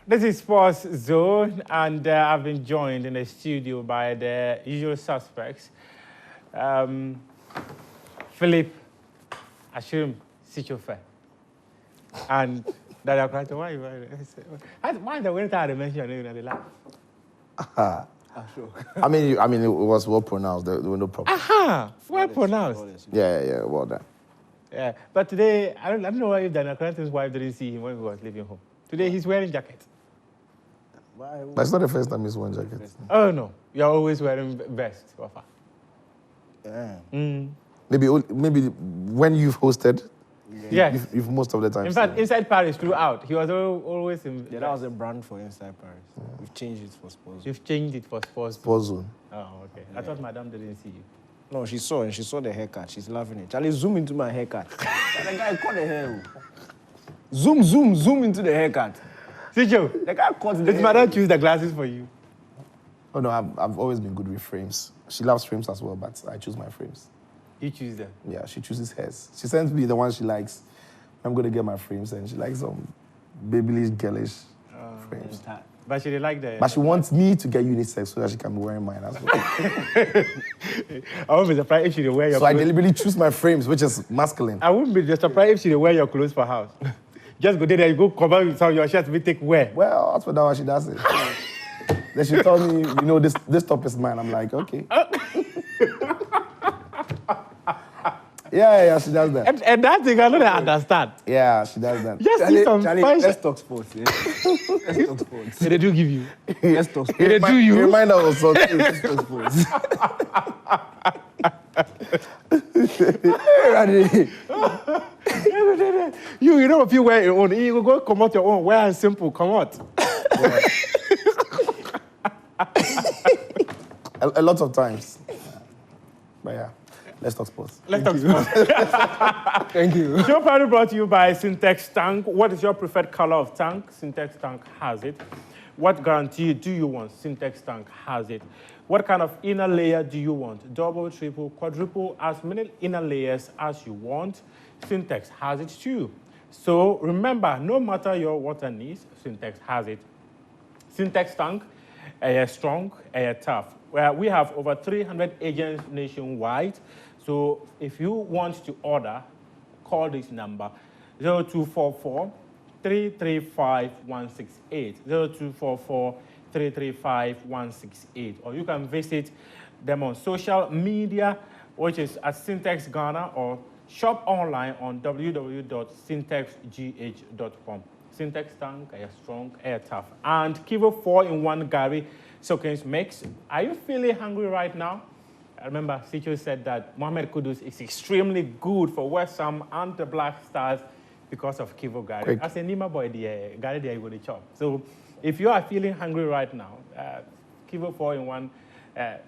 This is Sports Zone, and I've been joined in the studio by the usual suspects. Philip Ashim Sichofe. And Dada Krato, why the winter I mentioned your name and they laugh? Sure. I mean, it was well pronounced. There were no problems. Aha! Well pronounced. Yeah, well done. Yeah, but today, I don't know if Dana Cranton's wife didn't see him when he was leaving home. Today, he's wearing jacket. But it's not the first time he's wearing jacket. Oh, no. You're always wearing vest, Wafa. Yeah. Mm. Maybe when you've hosted, yes. you've most of the time. In fact, inside Paris, throughout, he was always in. Yeah, that was a brand for Inside Paris. Yeah. We've changed it for Sports Zone. You've changed it for Sports Zone. Oh, okay. Yeah. I thought Madame didn't see you. No, she saw and she saw the haircut. She's loving it. Charlie, zoom into my haircut. The guy cut the hair. Zoom into the haircut. Sijo, the guy cut the did hair. Madame choose the glasses for you? Oh no, I've always been good with frames. She loves frames as well, but I choose my frames. You choose them? Yeah, she chooses hers. She sends me the one she likes. I'm going to get my frames, and she likes some babyish, girlish frames. But she didn't like the... But she wants me to get unisex so that she can be wearing mine as well. I wouldn't be surprised if she didn't wear your clothes. So I deliberately choose my frames, which is masculine. I wouldn't be surprised if she didn't wear your clothes for house. Just go there, you go cover with some of your shirts, we take wear. Well, that's what that one she does it. Then she told me, this top is mine. I'm like, okay. Yeah, she does that. And that thing I don't understand. Yeah, she does that. Just see some Charlie, fun let's talk sports. Yeah? Let's talk sports. They do give you. Let's talk sports. They do you. Remind us of something. Let's talk sports. You know if you wear your own, you go come out your own, wear and simple, come out. Yeah. a lot of times. But yeah. Let's talk sports. Let's talk sports. Thank you. Show proudly brought to you by Syntex Tank. What is your preferred color of tank? Syntex Tank has it. What guarantee do you want? Syntex Tank has it. What kind of inner layer do you want? Double, triple, quadruple, as many inner layers as you want. Syntex has it too. So remember, no matter your water needs, Syntex has it. Syntex Tank, strong, tough. Well, we have over 300 agents nationwide. So if you want to order, call this number, 0244 335 168, 0244 335 168. Or you can visit them on social media, which is at Syntex Ghana, or shop online on www.syntexgh.com. Syntex Tank, strong, tough. And Kivo 4-in-1 Gary Soakins mix. Are you feeling hungry right now? I remember Sicho said that Mohamed Kudus is extremely good for West Ham and the Black Stars because of Kivo Gary. As a Nima boy, Gary there you go to chop. So if you are feeling hungry right now, Kivo 4-in-1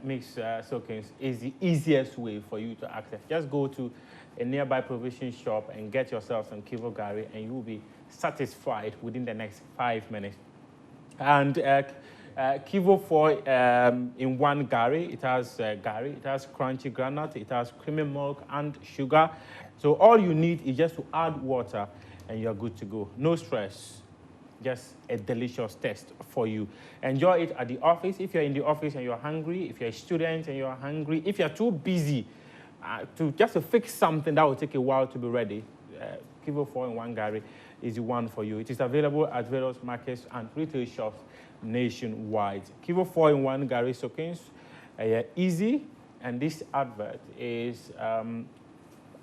mix Soakins is the easiest way for you to access. Just go to a nearby provision shop and get yourself some Kivo Gary, and you will be satisfied within the next 5 minutes. And Kivo 4-in-1 Gary, it has crunchy granite, it has creamy milk and sugar. So all you need is just to add water and you're good to go. No stress, just a delicious taste for you. Enjoy it at the office if you're in the office and you're hungry, if you're a student and you're hungry, if you're too busy to fix something that will take a while to be ready. Kivo 4-in-1 Gary is the one for you. It is available at various markets and retail shops nationwide. Kivo 4-in-1 Gary Soakins, easy, and this advert is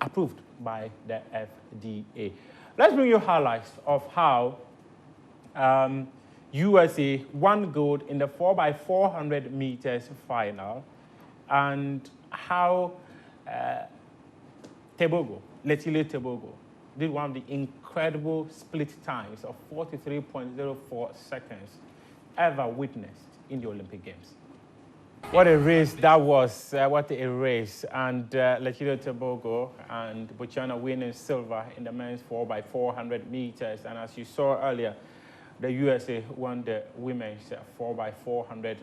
approved by the FDA. Let's bring you highlights of how USA won gold in the 4x400 meters final, and how Letile Tebogo, did one of the incredible split times of 43.04 seconds ever witnessed in the Olympic Games. What a race that was, what a race. And Letile Tebogo and Botswana winning silver in the men's 4x400 meters. And as you saw earlier, the USA won the women's 4x400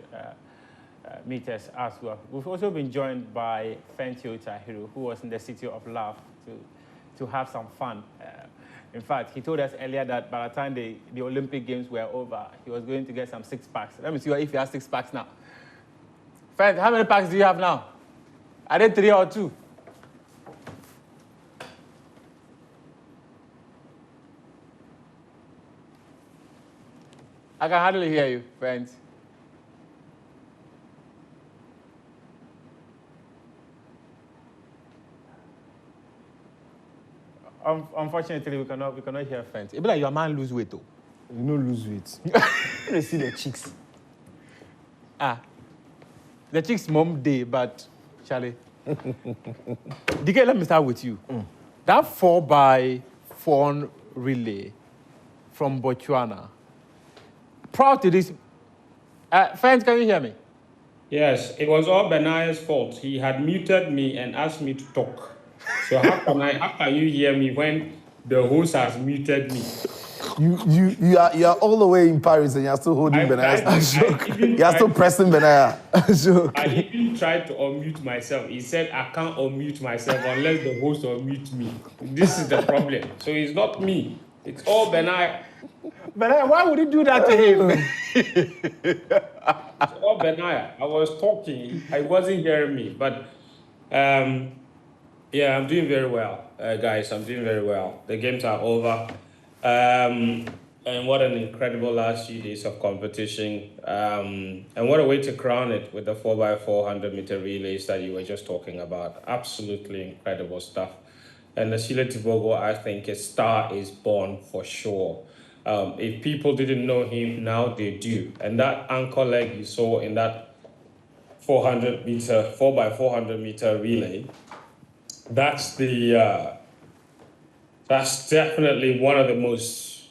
meters as well. We've also been joined by Fentio Tahiru, who was in the City of Love to have some fun. In fact, he told us earlier that by the time the Olympic Games were over, he was going to get some 6 packs. Let me see if he has 6 packs now. Friend, how many packs do you have now? Are they 3 or 2? I can hardly hear you, friends. Unfortunately, we cannot hear friends. It be like your man lose weight, though. You know, lose weight. You see the chicks. The chicks mom day, but Charlie. DK, let me start with you. That 4x4 relay from Botswana. Proud to this. Friends, can you hear me? Yes, it was all Benaya's fault. He had muted me and asked me to talk. So how can you hear me when the host has muted me? You are all the way in Paris and you're still holding Benaya's. You are still pressing Benaya. I even tried to unmute myself. He said I can't unmute myself unless the host unmute me. This is the problem. So it's not me. It's all Benaya. Benaya, why would you do that to him? It's all Benaya. I was talking. I wasn't hearing me. But yeah, I'm doing very well, guys. I'm doing very well. The games are over. And what an incredible last few days of competition. And what a way to crown it with the 4x400 meter relays that you were just talking about. Absolutely incredible stuff. And the Chile Tobago, I think a star is born for sure. If people didn't know him, now they do. And that anchor leg you saw in that 4x400 meter relay, that's definitely one of the most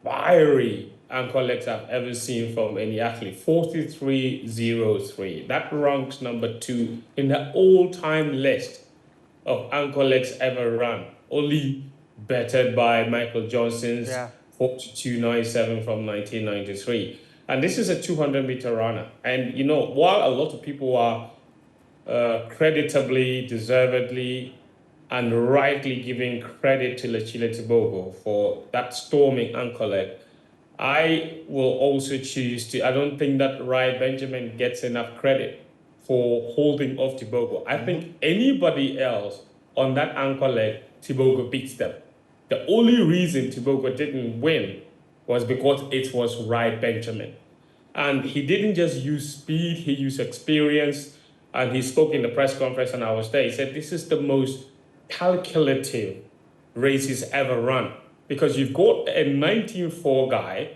fiery anchor legs I've ever seen from any athlete. 43.03. That ranks number 2 in the all-time list of anchor legs ever run. Only bettered by Michael Johnson's 42.97 from 1993. And this is a 200-meter runner. And, you know, while a lot of people are creditably, deservedly, and rightly giving credit to Chile Tobago for that storming anchor leg, I will also choose to. I don't think that Rai Benjamin gets enough credit for holding off Tobago. I think anybody else on that anchor leg, Tobago beats them. The only reason Tobago didn't win was because it was Rai Benjamin. And he didn't just use speed, he used experience. And he spoke in the press conference and I was there. He said, this is the most calculative race he's ever run. Because you've got a 19.4 guy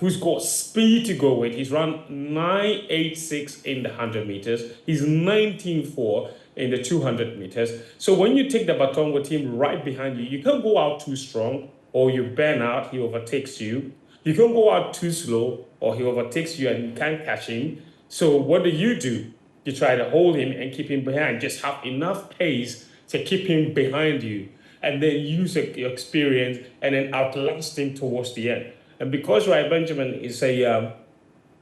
who's got speed to go with. He's run 9.86 in the 100 meters. He's 19.4 in the 200 meters. So when you take the baton with him right behind you, you can't go out too strong or you burn out, he overtakes you. You can't go out too slow or he overtakes you and you can't catch him. So what do? You try to hold him and keep him behind. Just have enough pace to keep him behind you and then use your experience and then outlast him towards the end. And because Rai Benjamin is a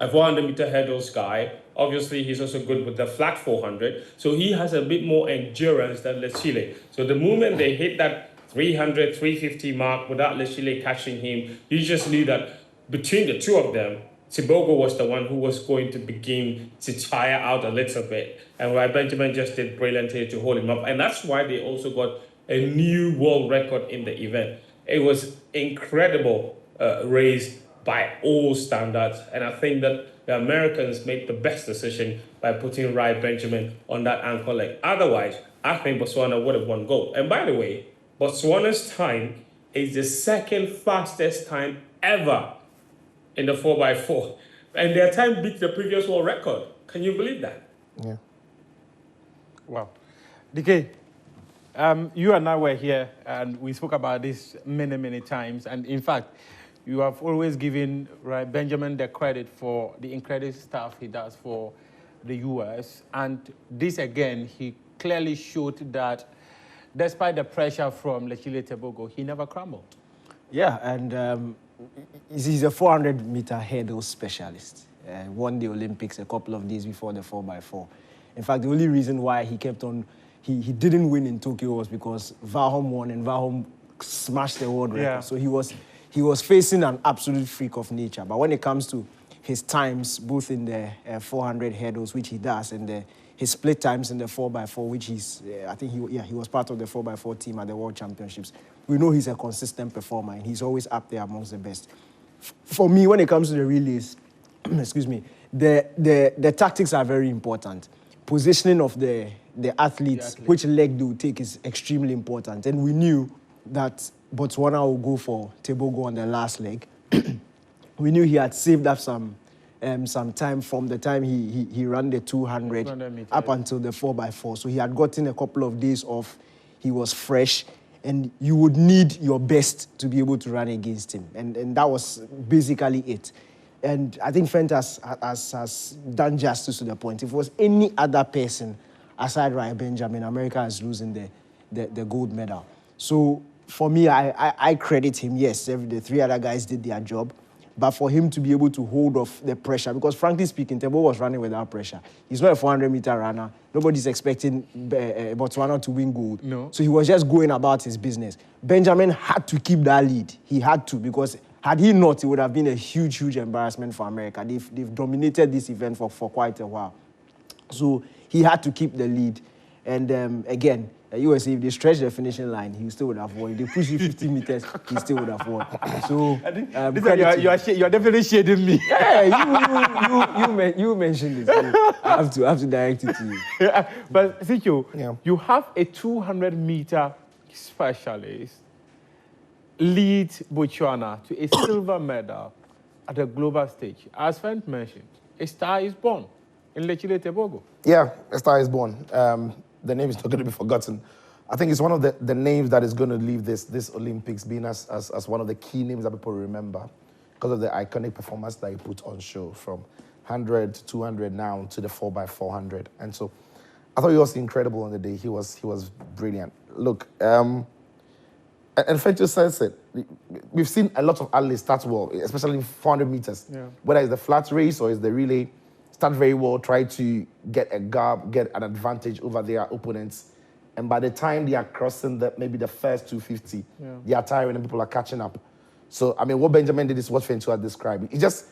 400-meter hurdles guy, obviously he's also good with the flat 400, so he has a bit more endurance than Chile. So the moment they hit that 300, 350 mark without Chile catching him, you just knew that between the two of them, Tobago was the one who was going to begin to tire out a little bit. And Rai Benjamin just did brilliantly to hold him up. And that's why they also got a new world record in the event. It was incredible race by all standards. And I think that the Americans made the best decision by putting Rai Benjamin on that anchor leg. Otherwise, I think Botswana would have won gold. And by the way, Botswana's time is the second fastest time ever in the 4x4. And their time beat the previous world record. Can you believe that? Yeah. Wow. DK, you and I were here and we spoke about this many, many times. And in fact, you have always given Rai Benjamin the credit for the incredible stuff he does for the US. And this again, he clearly showed that despite the pressure from Chile Tobago, he never crumbled. Yeah, and he's a 400-meter hurdle specialist. Won the Olympics a couple of days before the 4x4. In fact, the only reason why he kept on, he didn't win in Tokyo was because Vahom won and Vahom smash the world record. Yeah. So he was facing an absolute freak of nature. But when it comes to his times, both in the 400 hurdles, which he does, and his split times in the 4x4, which I think he was part of the 4x4 team at the World Championships. We know he's a consistent performer, and he's always up there amongst the best. For me, when it comes to the relays, excuse me, the tactics are very important. Positioning of the athletes, which leg they will take is extremely important. And we knew that Botswana will go for Tebogo on the last leg. We knew he had saved up some time from the time he ran the 200 up until the 4x4. So he had gotten a couple of days off. He was fresh. And you would need your best to be able to run against him. And that was basically it. And I think Fent has done justice to the point. If it was any other person aside Rai Benjamin, America is losing the gold medal. So for me, I credit him. Yes, the three other guys did their job. But for him to be able to hold off the pressure, because frankly speaking, Tebo was running without pressure. He's not a 400-meter runner. Nobody's expecting Botswana to win gold. No. So he was just going about his business. Benjamin had to keep that lead. He had to, because had he not, it would have been a huge, huge embarrassment for America. They've dominated this event for quite a while. So he had to keep the lead. And again, USA, if they stretch the finishing line, he still would have won. If they push you 50 meters, he still would have won. So you're definitely shading me. Yeah, you mentioned it. I have to direct it to you. Yeah, but Sicho, you have a 200-meter specialist lead Botswana to a silver medal at the global stage. As Fent mentioned, a star is born in Lechile Tebogo. Yeah, a star is born. The name is not going to be forgotten. I think it's one of the names that is going to leave this Olympics being as one of the key names that people remember because of the iconic performance that he put on show from 100 to 200 now to the 4x400. And so I thought he was incredible on the day. He was brilliant. Look, and Fetcher says it. We've seen a lot of athletes start well, especially in 400 meters. Yeah. Whether it's the flat race or it's the relay, start very well, try to get a gap, get an advantage over their opponents. And by the time they are crossing maybe the first 250, they are tiring and people are catching up. So, I mean, what Benjamin did is what Fentu had described. He just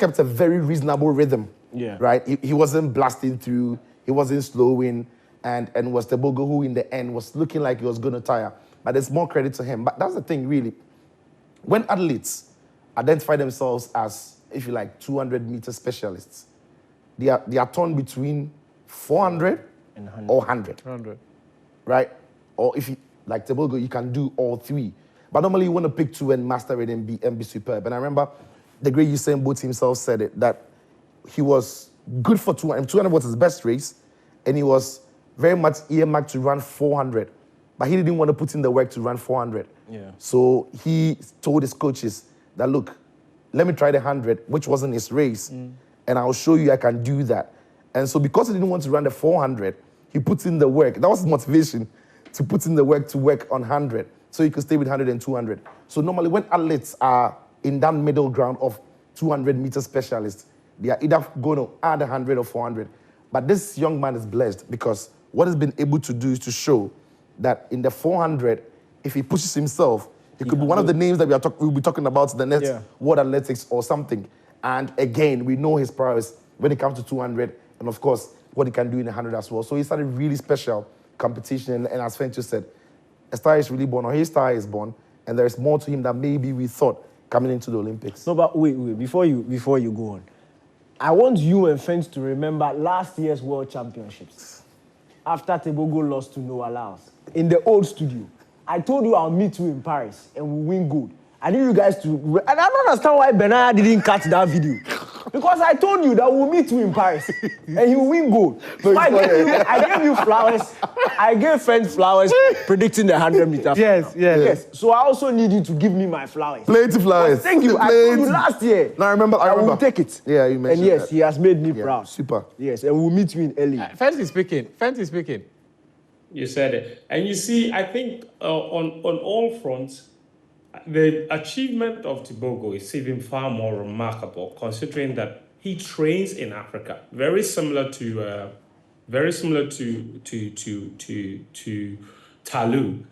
kept a very reasonable rhythm, right? He wasn't blasting through, he wasn't slowing, and was Tebogo who in the end was looking like he was going to tire. But there's more credit to him. But that's the thing, really. When athletes identify themselves as, if you like, 200-meter specialists, they are torn between 400 and 100. Or 100. Right? Or if you, like Tebogo, you can do all three. But normally you want to pick two and master it and be superb. And I remember the great Usain Bolt himself said it, that he was good for 200. 200 was his best race, and he was very much earmarked to run 400. But he didn't want to put in the work to run 400. Yeah. So he told his coaches that, look, let me try the 100, which wasn't his race, and I'll show you I can do that. And so because he didn't want to run the 400, he put in the work. That was his motivation, to put in the work to work on 100, so he could stay with 100 and 200. So normally when athletes are in that middle ground of 200-meter specialists, they are either going to add 100 or 400. But this young man is blessed because what he's been able to do is to show that in the 400, if he pushes himself, he could be one of the names that we'll be talking about in the next World Athletics or something. And again, we know his prowess when it comes to 200, and of course, what he can do in 100 as well. So he started really special competition, and as Fentu said, a star is really born, or his star is born, and there's more to him than maybe we thought coming into the Olympics. No, but wait, before you go on, I want you and Fentu to remember last year's World Championships. After Tebogo lost to Noah Laos in the old studio, I told you I'll meet you in Paris and we'll win gold. I need you guys to... And I don't understand why Benaya didn't cut that video. Because I told you that we'll meet you in Paris and he will win gold. So I gave you flowers. I gave friends flowers predicting the 100-meter. Yes. So I also need you to give me my flowers. Plenty flowers. But thank you. I told you last year. No, I remember. I will take it. Yeah, you mentioned And yes, that. he has made me proud. Super. Yes, and we'll meet you in LA. Fent is speaking. You said it. And you see, I think on all fronts, the achievement of Tebogo is even far more remarkable, considering that he trains in Africa, very similar to Talu.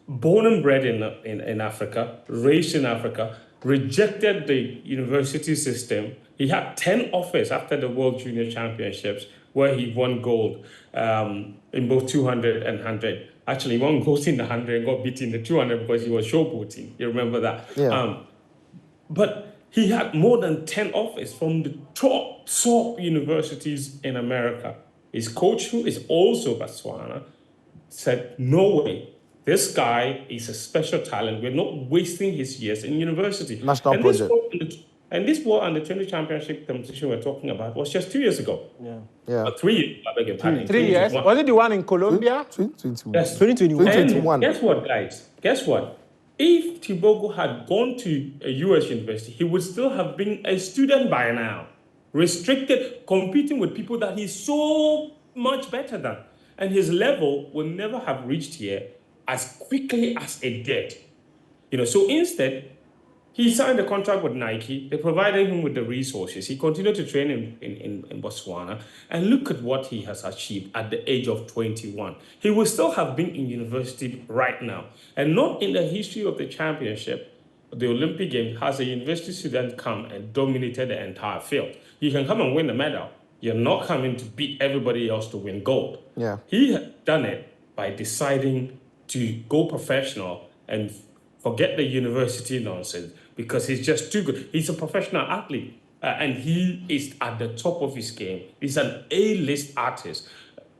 born and bred in Africa, raised in Africa, rejected the university system. He had 10 offers after the World Junior Championships where he won gold in both 200 and 100. Actually, he won gold in the 100 and got beaten in the 200 because he was showboating. You remember that? Yeah. But he had more than 10 offers from the top universities in America. His coach, who is also Botswana, said, no way. This guy is a special talent. We're not wasting his years in university. National project. This World Under 20 Championship competition we're talking about was just 2 years ago. Yeah. 3 years, I beg your pardon. 3 years. Was it the one in Colombia? 2021. Yes. 2021. 2021. And guess what, guys? Guess what? If Tibogo had gone to a US university, he would still have been a student by now, restricted, competing with people that he's so much better than. And his level will never have reached here as quickly as it did. So instead, he signed a contract with Nike. They provided him with the resources. He continued to train in Botswana. And look at what he has achieved at the age of 21. He will still have been in university right now. And not in the history of the championship, the Olympic Games, has a university student come and dominated the entire field. You can come and win the medal. You're not coming to beat everybody else to win gold. Yeah. He had done it by deciding to go professional and forget the university nonsense because he's just too good. He's a professional athlete and he is at the top of his game. He's an A-list artist,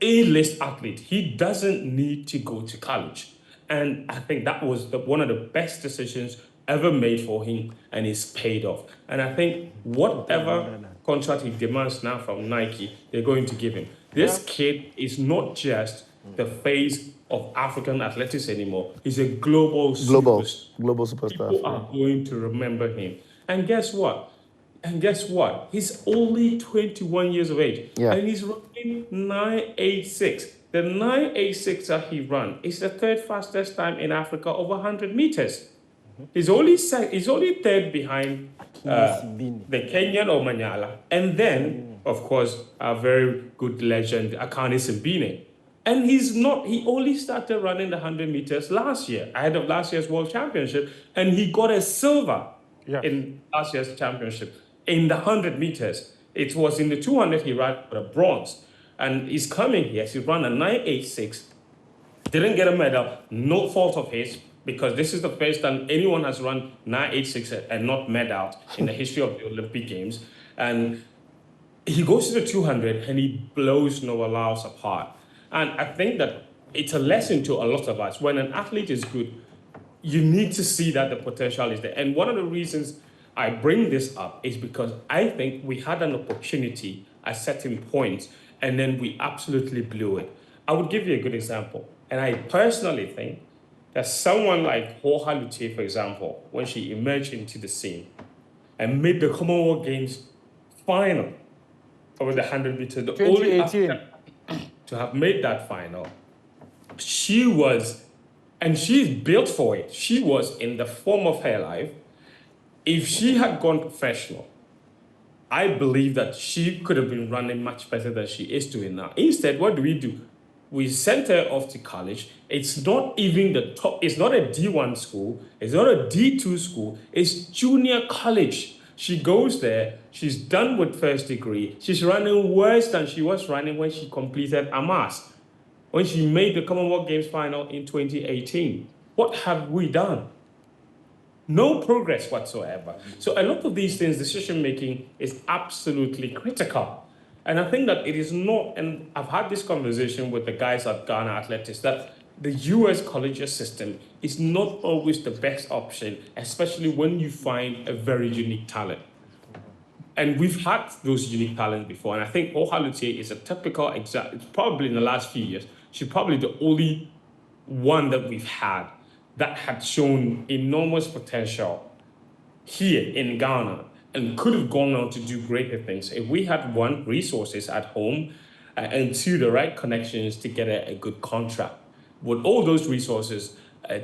A-list athlete. He doesn't need to go to college. And I think that was one of the best decisions ever made for him, and it's paid off. And I think whatever contract he demands now from Nike, they're going to give him. This kid is not just the face of African athletics anymore. He's a global superstar. People are going to remember him. And guess what? He's only 21 years of age. Yeah. And he's running 986. The 986 that he ran is the third fastest time in Africa over 100 meters. He's only third behind the Kenyan Omanyala. And then, of course, our very good legend, Akani Simbine. And he only started running the 100 meters last year, ahead of last year's World Championship. And he got a silver in last year's championship. In the 100 meters, it was in the 200 he ran a bronze. And he's coming here, he ran a 986, didn't get a medal, no fault of his, because this is the first time anyone has run 986 and not medaled in the history of the Olympic Games. And he goes to the 200 and he blows Noah Lyles apart. And I think that it's a lesson to a lot of us. When an athlete is good, you need to see that the potential is there. And one of the reasons I bring this up is because I think we had an opportunity at certain points and then we absolutely blew it. I would give you a good example. And I personally think that someone like Hoha Lute, for example, when she emerged into the scene and made the Commonwealth Games final over the 100 meters, the only African to have made that final, and she's built for it. She was in the form of her life. If she had gone professional, I believe that she could have been running much better than she is doing now. Instead, what do? We sent her off to college. It's not even the top. It's not a D1 school. It's not a D2 school. It's junior college. She goes there. She's done with first degree. She's running worse than she was running when she completed AMAS, when she made the Commonwealth Games final in 2018. What have we done? No progress whatsoever. So a lot of these things, decision-making is absolutely critical. And I think that it is not, and I've had this conversation with the guys at Ghana Athletics, that the US collegiate system is not always the best option, especially when you find a very unique talent. And we've had those unique talents before. And I think Hoha Lute is a typical example. Probably in the last few years, she's probably the only one that we've had that had shown enormous potential here in Ghana and could have gone on to do greater things if we had, one, resources at home, and two, the right connections to get a good contract. With all those resources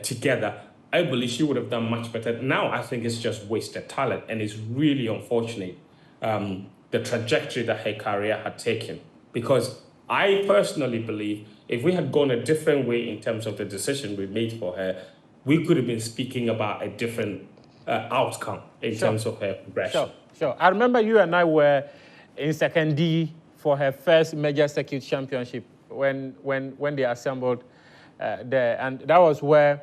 together, I believe she would have done much better. Now, I think it's just wasted talent, and it's really unfortunate the trajectory that her career had taken. Because I personally believe if we had gone a different way in terms of the decision we made for her, we could have been speaking about a different outcome in terms of her progression. Sure. I remember you and I were in second D for her first major circuit championship when they assembled there. And that was where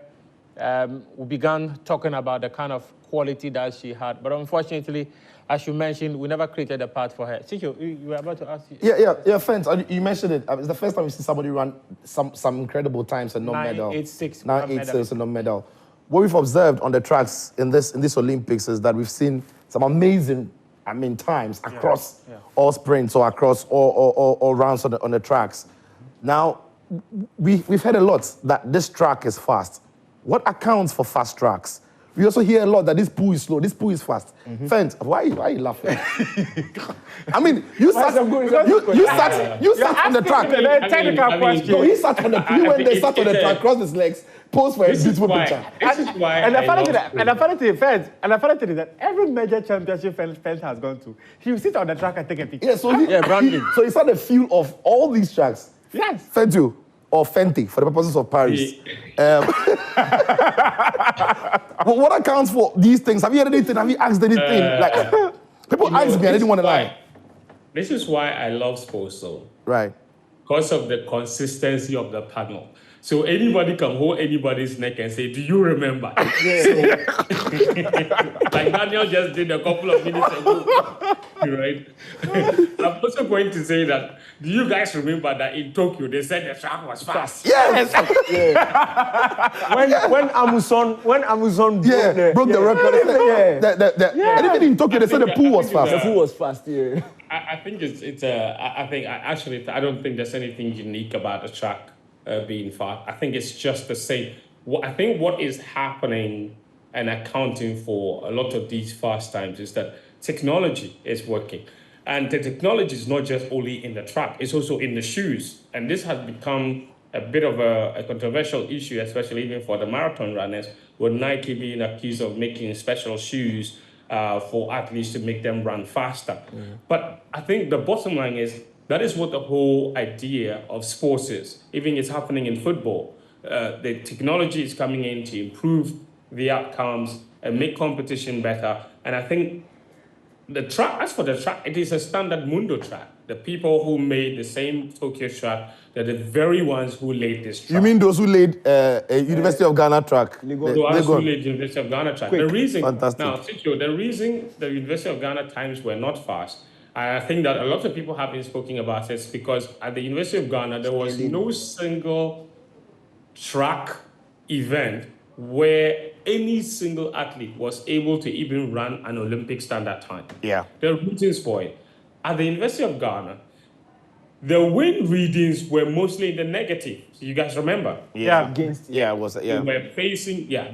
we began talking about the kind of quality that she had. But unfortunately, as you mentioned, we never created a path for her. Chicho, you were about to ask. Yeah, Fence, you mentioned it. It's the first time we see somebody run some incredible times and no medal. 9.86. 9.86 and no medal. What we've observed on the tracks in this Olympics is that we've seen some amazing, times across all sprints or across all rounds on the tracks. Now, we've heard a lot that this track is fast. What accounts for fast tracks? We also hear a lot that this pool is slow, this pool is fast. Fence, why are you laughing? You sat on the track. Technical question. No, he sat on the pool when they sat on the track, crossed his legs, posed for a beautiful picture. This is why. And the funny thing is that every major championship Fence has gone to, he will sit on the track and take a picture. Yeah, so he saw the feel of all these tracks. Yes. Fentu, or Fenty, for the purposes of Paris. What accounts for these things? Have you heard anything? Have you asked anything? People ask me, I didn't want to lie. This is why I love sports, though. Right. Because of the consistency of the panel. So anybody can hold anybody's neck and say, do you remember? Like Daniel just did a couple of minutes ago. Right? I'm also going to say that, do you guys remember that in Tokyo, they said the track was fast? Yes! When Amazon broke the record. Anything in Tokyo, they said the pool was fast. The pool was fast, yeah. I think I don't think there's anything unique about the track being fast. I think it's just the same. I think what is happening and accounting for a lot of these fast times is that technology is working. And the technology is not just only in the track, it's also in the shoes. And this has become a bit of a controversial issue, especially even for the marathon runners, with Nike being accused of making special shoes for athletes to make them run faster. But I think the bottom line is that is what the whole idea of sports is. Even it's happening in football. The technology is coming in to improve the outcomes and make competition better. And I think the track, as for the track, it is a standard Mundo track. The people who made the same Tokyo track, they're the very ones who laid this track. You mean those who laid a University of Ghana track? Those who laid the University of Ghana track. The reason, fantastic. Now, the reason the University of Ghana times were not fast, I think that a lot of people have been speaking about it because at the University of Ghana, there was no single track event where any single athlete was able to even run an Olympic standard time. Yeah. There are reasons for it. At the University of Ghana, the wind readings were mostly in the negative. So you guys remember? They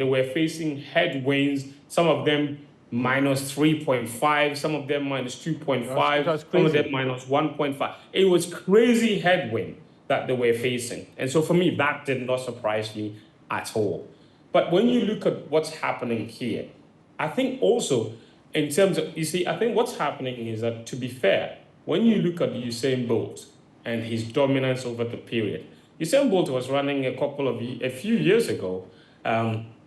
were facing headwinds, some of them minus 3.5, some of them minus 2.5, some of them minus 1.5. It was crazy headwind that they were facing. And so for me, that did not surprise me at all. But when you look at what's happening here, I think also in terms of, I think what's happening is that, to be fair, when you look at Usain Bolt and his dominance over the period, Usain Bolt was running a few years ago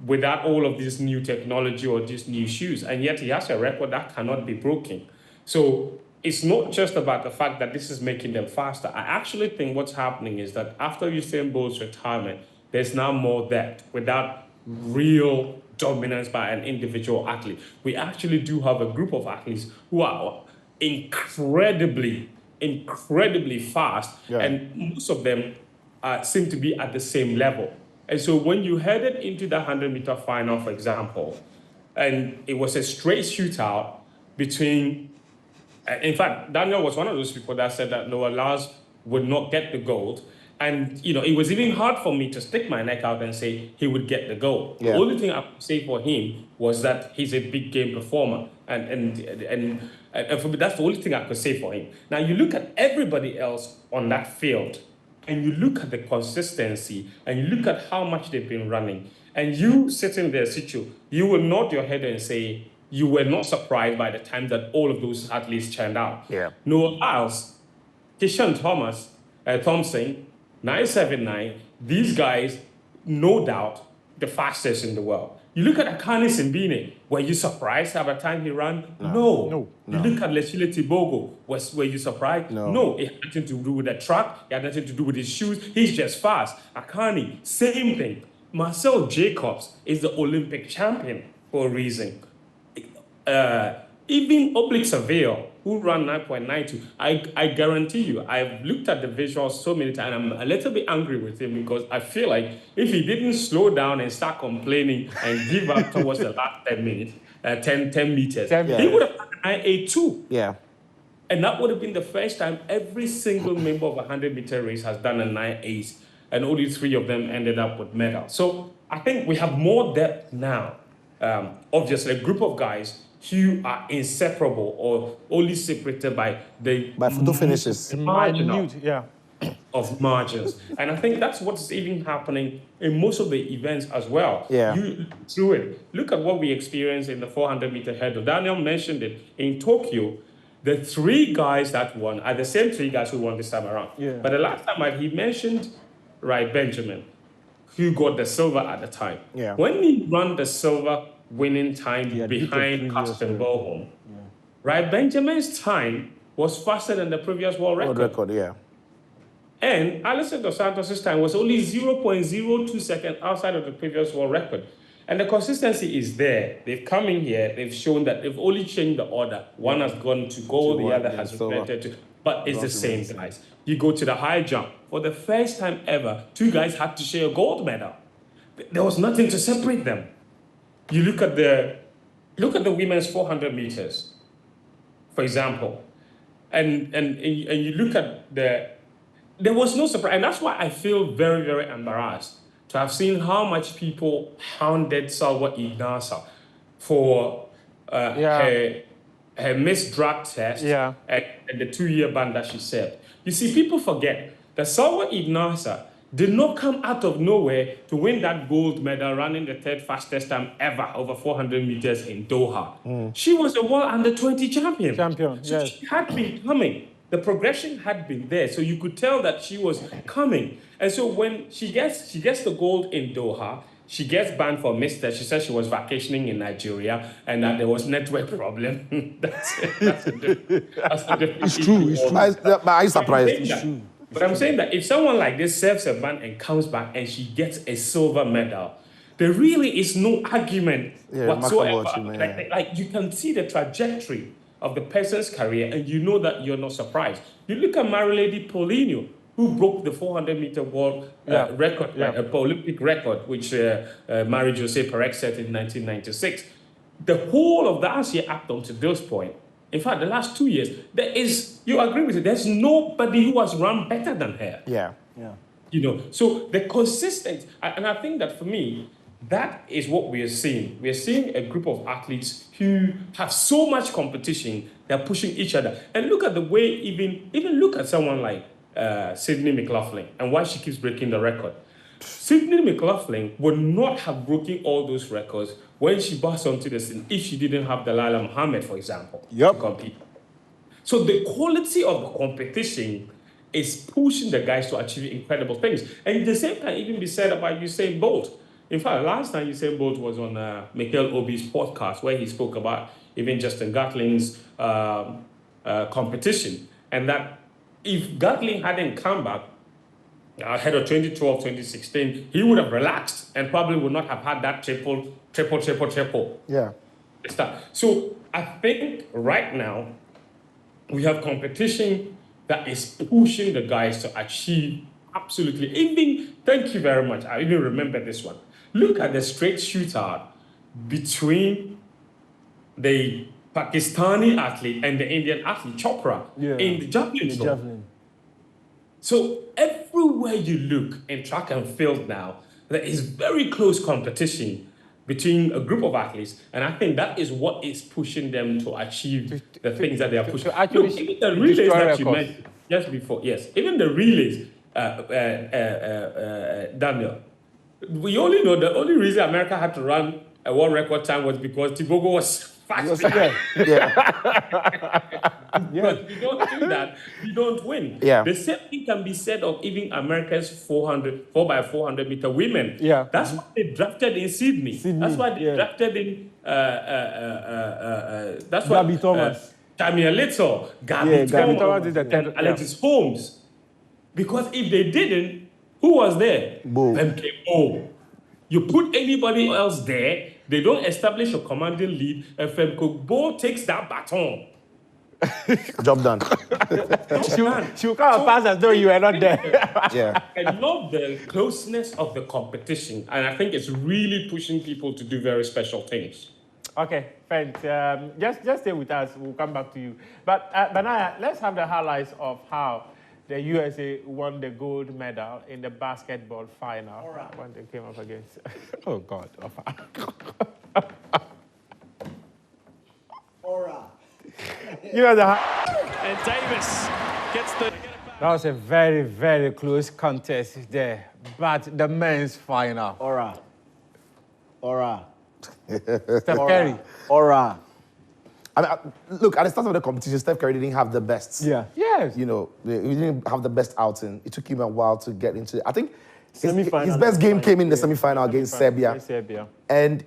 without all of this new technology or these new shoes, and yet he has a record that cannot be broken. So it's not just about the fact that this is making them faster. I actually think what's happening is that after Usain Bolt's retirement, there's now more depth without real dominance by an individual athlete. We actually do have a group of athletes who are incredibly fast, and most of them seem to be at the same level. And so when you headed into the 100-meter final, for example, and it was a straight shootout between, in fact, Daniel was one of those people that said that Noah Lyles would not get the gold. And, it was even hard for me to stick my neck out and say he would get the gold. Yeah. The only thing I could say for him was that he's a big game performer. And for me, that's the only thing I could say for him. Now, you look at everybody else on that field, and you look at the consistency, and you look at how much they've been running, and you sitting there, Sichu, you will nod your head and say you were not surprised by the time that all of those athletes churned out. Yeah. Noah Lyles, Kishan Thomas, Thompson, 979. These guys, no doubt, the fastest in the world. You look at Akani Simbine, were you surprised at the time he ran? No. You look at Lechile Tibogo, were you surprised? No. It had nothing to do with the track, it had nothing to do with his shoes, he's just fast. Akani, same thing. Marcel Jacobs is the Olympic champion for a reason. Even Oblique Surveyor, who ran 9.92, I guarantee you, I've looked at the visuals so many times, and I'm a little bit angry with him because I feel like if he didn't slow down and start complaining and give up towards the last 10 minutes, 10 meters, he would have had 9.82. Yeah. And that would have been the first time every single member of a 100-meter race has done a 9.8, and only 3 of them ended up with medals. So I think we have more depth now. Obviously, a group of guys who are inseparable or only separated by photo finishes. Marginal of margins. And I think that's what's even happening in most of the events as well. Yeah. You through it. Look at what we experienced in the 400-meter hurdle. Daniel mentioned it in Tokyo. The 3 guys that won are the same 3 guys who won this time around. Yeah. But the last time he mentioned Rai Benjamin, who got the silver at the time. Yeah. When he ran the silver winning time behind Carsten Boholm, Rai Benjamin's time was faster than the previous world record. Yeah. And Alison Dos Santos' time was only 0.02 seconds outside of the previous world record. And the consistency is there. They've come in here, they've shown that they've only changed the order. One has gone to gold, the other has reverted to, but it's the same guys. You go to the high jump. For the first time ever, 2 guys had to share a gold medal. There was nothing to separate them. You look at the women's 400 meters, for example, and you look at there was no surprise, and that's why I feel very, very embarrassed to have seen how much people hounded Salwa Ignasa for her missed drug test and the 2-year ban that she said. You see, people forget that Salwa Ignasa did not come out of nowhere to win that gold medal running the 3rd fastest time ever over 400 meters in Doha. She was a world under-20 champion. So she had been coming. The progression had been there, so you could tell that she was coming. And so when she gets the gold in Doha, she gets banned for mistake. She said she was vacationing in Nigeria and that there was network problem. That's a different It's true. But I'm surprised. It's true. But I'm saying that if someone like this serves a ban and comes back and she gets a silver medal, there really is no argument whatsoever. Like you can see the trajectory of the person's career, and you know that you're not surprised. You look at Marilady Paulinho, who broke the 400-meter world record, Olympic record, which Marie-José Perec set in 1996. The whole of last year up until this point, in fact, the last 2 years, you agree with it, there's nobody who has run better than her. Yeah. You know, so the consistency, and I think that for me, that is what we are seeing. We are seeing a group of athletes who have so much competition, they're pushing each other. And look at the way, even look at someone like Sydney McLaughlin and why she keeps breaking the record. Sydney McLaughlin would not have broken all those records when she burst onto the scene if she didn't have Delilah Muhammad, for example, to compete. So the quality of the competition is pushing the guys to achieve incredible things. And the same can even be said about Usain Bolt. In fact, last time Usain Bolt was on Michael Obi's podcast where he spoke about even Justin Gatlin's competition. And that if Gatlin hadn't come back ahead of 2012, 2016, he would have relaxed and probably would not have had that triple. Yeah. So I think right now we have competition that is pushing the guys to achieve absolutely. Even, thank you very much. I even remember this one. Look at the straight shootout between the Pakistani athlete and the Indian athlete, Chopra, in the javelin throw. So everywhere you look in track and field now, there is very close competition between a group of athletes, and I think that is what is pushing them to achieve the things that they are pushing. Actually, look, even the relays that you mentioned just before, even the relays, Daniel, we only know the only reason America had to run a world record time was because Tibogo was fast. Because if you don't do that, you don't win. Yeah. The same thing can be said of even America's 4x400 meter women. Yeah. That's why they drafted in Sydney. That's why they yeah. drafted in. That's why. Gabby Thomas. Tamia Little, Gabby Yeah, Gabby Thomas, Thomas is the and third, Alexis Holmes. Because if they didn't, who was there? Bo. Femke Bo. You put anybody else there, they don't establish a commanding lead, and Femke Bo takes that baton. Job done. She will come and pass as though you were not there. Yeah. I love the closeness of the competition, and I think it's really pushing people to do very special things. Okay, thanks. Just stay with us. We'll come back to you. But Benaya, let's have the highlights of how the USA won the gold medal in the basketball final when they came up against. Oh God! You know And Davis gets the. that was a very, very close contest there. But the men's final, Aura. Steph Curry. Aura. I mean, look, at the start of the competition, Steph Curry didn't have the best. Yeah. Yes. You know, he didn't have the best outing. It took him a while to get into it. I think Semi-final. his best game came in the semi-final against Serbia. Against Serbia. And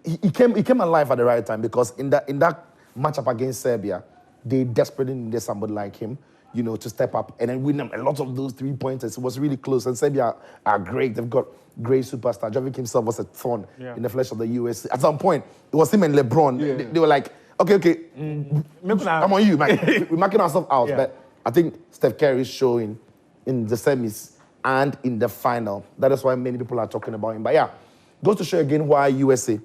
he came alive at the right time because in that matchup against Serbia, they desperately needed somebody like him, you know, to step up and then win them a lot of those 3-pointers. It was really close. And Serbia are great. They've got great superstar. Jovic himself was a thorn in the flesh of the US. At some point, it was him and LeBron. They were like, okay, come on you, man. We're marking ourselves out. Yeah. But I think Steph Curry is showing in the semis and in the final. That is why many people are talking about him. But yeah, goes to show again why USA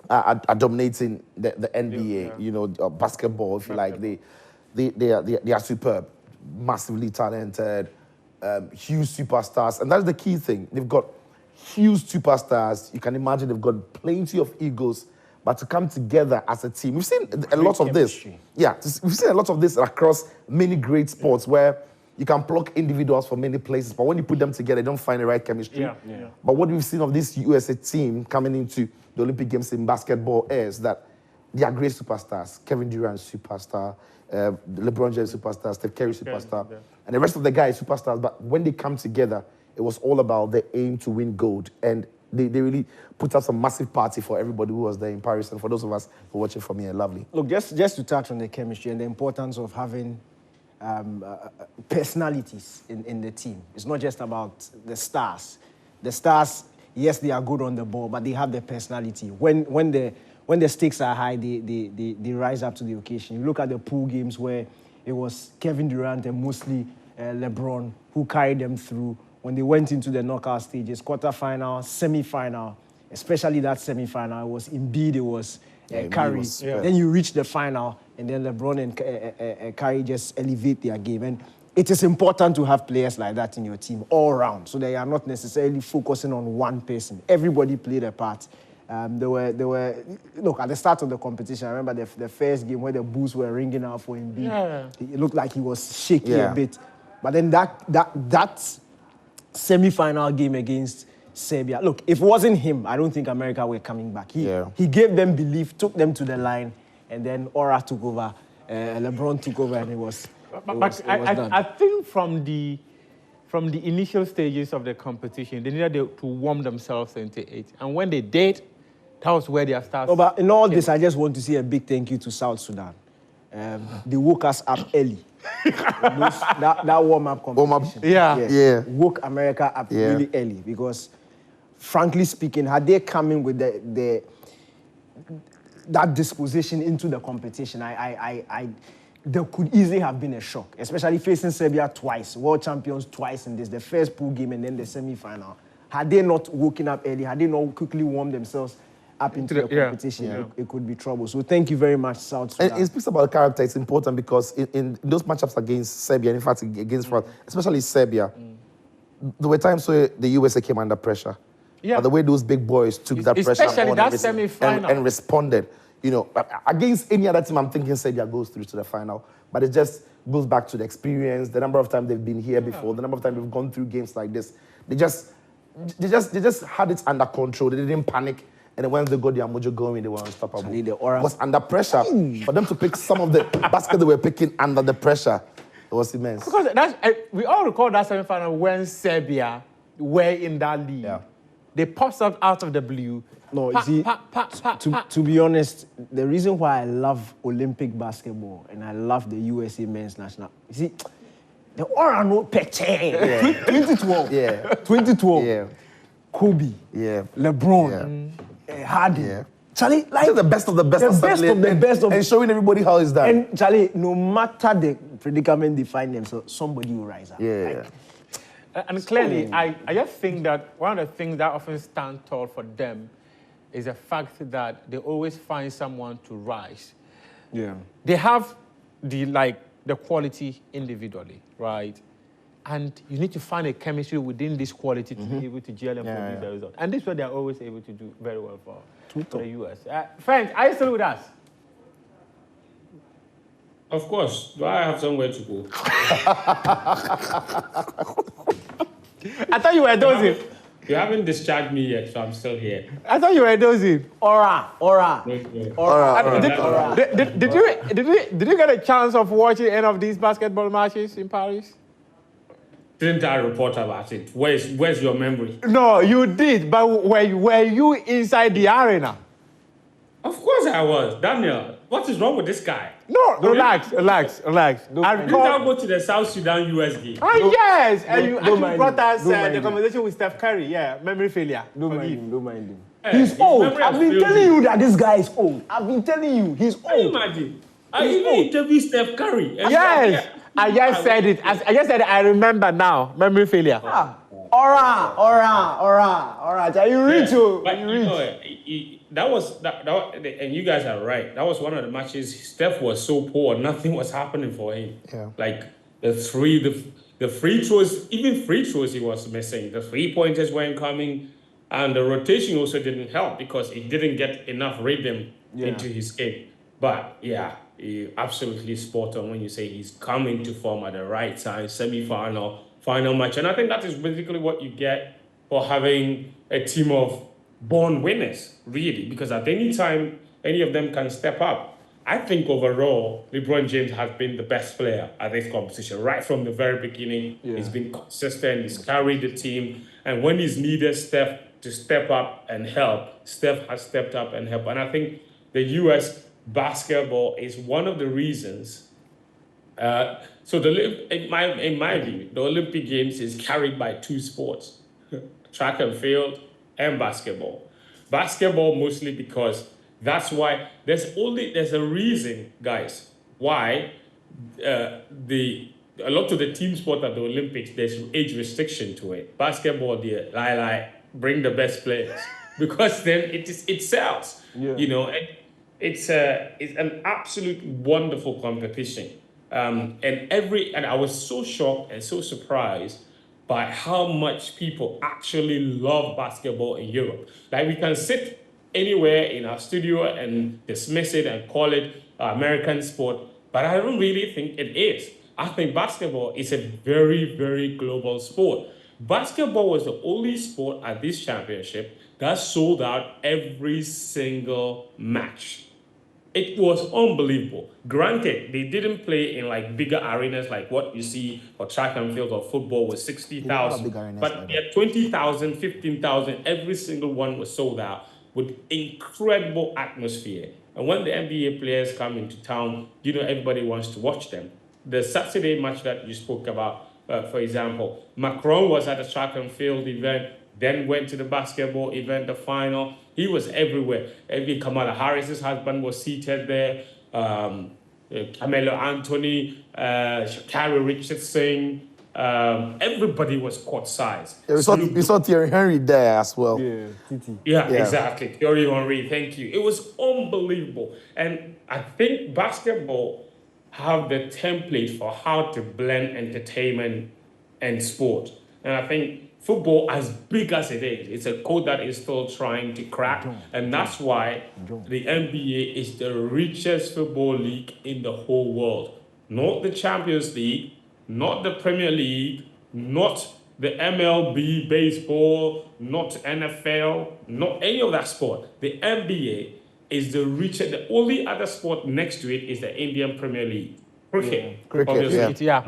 are dominating the NBA, you know, basketball, if you like. They are superb, massively talented, huge superstars. And that's the key thing. They've got huge superstars. You can imagine they've got plenty of egos, but to come together as a team. We've seen a lot of this. Yeah, we've seen a lot of this across many great sports where you can pluck individuals from many places, but when you put them together, they don't find the right chemistry. But what we've seen of this USA team coming into the Olympic Games in basketball is that they are great superstars. Kevin Durant, superstar. LeBron James, superstar. Steph Curry, superstar. And the rest of the guys, superstars. But when they come together, it was all about the aim to win gold. And they really put up some massive party for everybody who was there in Paris. And for those of us who are watching from here, lovely. Look, just to touch on the chemistry and the importance of having personalities in the team. It's not just about the stars. The stars, yes, they are good on the ball, but they have the personality. When the stakes are high, they rise up to the occasion. You look at the pool games where it was Kevin Durant and mostly LeBron who carried them through. When they went into the knockout stages, quarterfinal, semi-final, especially that semi-final, it was Embiid, it was Curry. Then you reach the final, and then LeBron and Curry just elevate their game. And it is important to have players like that in your team all around, so they are not necessarily focusing on one person. Everybody played a part. They were look, at the start of the competition, I remember the first game where the boos were ringing out for Embiid. It looked like he was shaky a bit. But then that semi-final game against Serbia, look, if it wasn't him, I don't think America were coming back. He gave them belief, took them to the line, and then Aura took over, LeBron took over, and it was done. I think from the initial stages of the competition, they needed to warm themselves into it. And when they did, that was where their stars. No, but in all this, I just want to say a big thank you to South Sudan. They woke us up early. that warm-up competition. Woke America up really early because, frankly speaking, had they come in with that disposition into the competition, there could easily have been a shock, especially facing Serbia twice, world champions twice in this, the first pool game and then the semi-final. Had they not woken up early, had they not quickly warmed themselves up into the competition, it could be trouble. So thank you very much, South Sudan. And it speaks about character. It's important because in those matchups against Serbia, and in fact against France, especially Serbia, there were times where the USA came under pressure. But the way those big boys took that pressure especially that semi-final and responded. You know, against any other team, I'm thinking Serbia goes through to the final. But it just goes back to the experience, the number of times they've been here before, the number of times they've gone through games like this. They just had it under control. They didn't panic. And then when they got their mojo going, they were unstoppable. Charlie, the aura. Was under pressure. For them to pick some of the baskets they were picking under the pressure, it was immense. Because we all recall that semi-final when Serbia were in that league. Yeah. They popped out of the blue. No, you see, to be honest, the reason why I love Olympic basketball and I love the USA men's national, you see, the aura no picture. 2012. Yeah. 2012. Yeah. Kobe. Yeah. LeBron. Harden. Yeah. Charlie, like Just the best of the best. the best of the best of and showing everybody how it's done. And Charlie, no matter the predicament they find themselves, somebody will rise up. Yeah. Like, And clearly, I just think that one of the things that often stand tall for them is the fact that they always find someone to rise. yeah. They have the quality individually, right? And you need to find a chemistry within this quality to be able to gel and produce the result. And this is what they're always able to do very well for the US. Friends, are you still with us? Of course. Do I have somewhere to go? I thought you were dozing. You haven't discharged me yet, so I'm still here. I thought you were dozing. Aura. Did you get a chance of watching any of these basketball matches in Paris? Didn't I report about it? Where's your memory? No, you did, but were you inside the arena? Of course I was. Daniel, what is wrong with this guy? No, relax. Didn't I go to the South Sudan US game? Oh, yes. And you don't actually mind brought him. us Don't mind the him. conversation with Steph Curry. Yeah, memory failure. Don't Forgive. mind him. His He's old. memory I've has been failed telling him. you that this guy is old. I've been telling you, he's Can you old. imagine? I even interviewed Steph Curry. And Yes, I just said it. I just said it. I remember now. Memory failure. Aura. You reach you. But you know, that was, and you guys are right. That was one of the matches. Steph was so poor, nothing was happening for him. Yeah. Like the free throws, even free throws he was missing. The 3-pointers weren't coming, and the rotation also didn't help because he didn't get enough rhythm into his game. But yeah, he absolutely spot on when you say he's coming to form at the right time, semi-final, final match. And I think that is basically what you get for having a team of born winners, really, because at any time, any of them can step up. I think overall, LeBron James has been the best player at this competition. Right from the very beginning, he's been consistent, he's carried the team, and when he's needed Steph to step up and help, Steph has stepped up and helped. And I think the US basketball is one of the reasons. In my view, the Olympic Games is carried by two sports, track and field and basketball. Basketball mostly because that's why there's a reason, guys, why a lot of the team sport at the Olympics, there's age restriction to it. Basketball, bring the best players because then it sells. You know, and it's an absolute wonderful competition. And I was so shocked and so surprised by how much people actually love basketball in Europe. Like, we can sit anywhere in our studio and dismiss it and call it American sport, but I don't really think it is. I think basketball is a very, very global sport. Basketball was the only sport at this championship that sold out every single match. It was unbelievable. Granted, they didn't play in like bigger arenas like what you see for track and field or football with 60,000. But yeah, 20,000, 15,000, every single one was sold out with incredible atmosphere. And when the NBA players come into town, you know, everybody wants to watch them. The Saturday match that you spoke about, for example, Macron was at the track and field event, then went to the basketball event, the final. He was everywhere. Kamala Harris's husband was seated there. Carmelo Anthony, Sha'Carri Richardson. Everybody was court-sized. Yeah, we saw Thierry Henry there as well. Yeah, exactly. Thierry Henry, thank you. It was unbelievable. And I think basketball have the template for how to blend entertainment and sport. And I think football, as big as it is, it's a code that is still trying to crack. And that's why the NBA is the richest football league in the whole world. Not the Champions League, not the Premier League, not the MLB, baseball, not NFL, not any of that sport. The NBA is the richest. The only other sport next to it is the Indian Premier League. Cricket. Cricket, Obviously, yeah.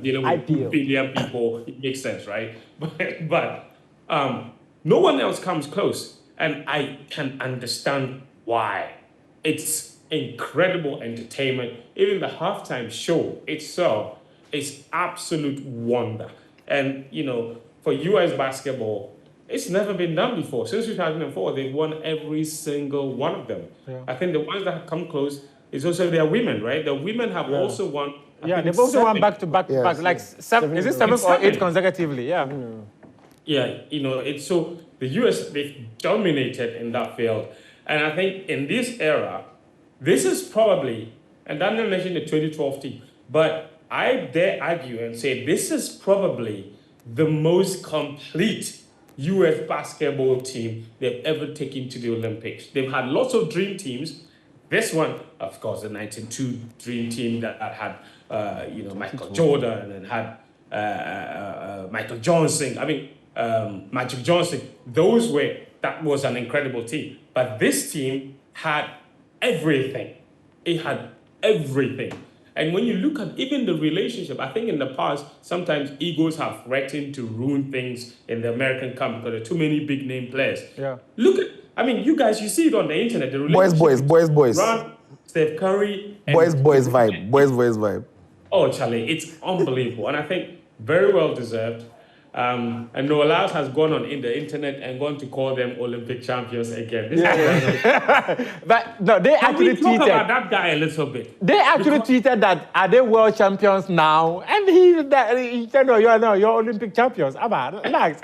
dealing with 2 IPL. billion people, it makes sense, right? But no one else comes close. And I can understand why. It's incredible entertainment. Even the halftime show itself is absolute wonder. And, you know, for US basketball, it's never been done before. Since 2004, they've won every single one of them. Yeah. I think the ones that have come close is also their women, right? The women have also won. I think they've also won 7. back to back to back. Like seven, is it 7 or 8 consecutively? Yeah. Yeah, you know, it's so the US, they've dominated in that field. And I think in this era, this is probably, and Daniel mentioned the 2012 team, but I dare argue and say this is probably the most complete US basketball team they've ever taken to the Olympics. They've had lots of dream teams. This one, of course, the 1992 dream team that had, Michael Jordan and had Michael Johnson. Magic Johnson. That was an incredible team. But this team had everything. It had everything. And when you look at even the relationship, I think in the past, sometimes egos have threatened to ruin things in the American camp because there are too many big name players. Yeah. Look at, you guys, you see it on the internet. The Boys. LeBron, Steph Curry. And Boys vibe. Oh, Charlie, it's unbelievable. And I think very well deserved. And Noah Lyles has gone on in the internet and gone to call them Olympic champions again. But no, they Can we actually talk tweeted. about that guy a little bit? They actually tweeted that are they world champions now? And he said, no, you're Olympic champions. Abba, relax.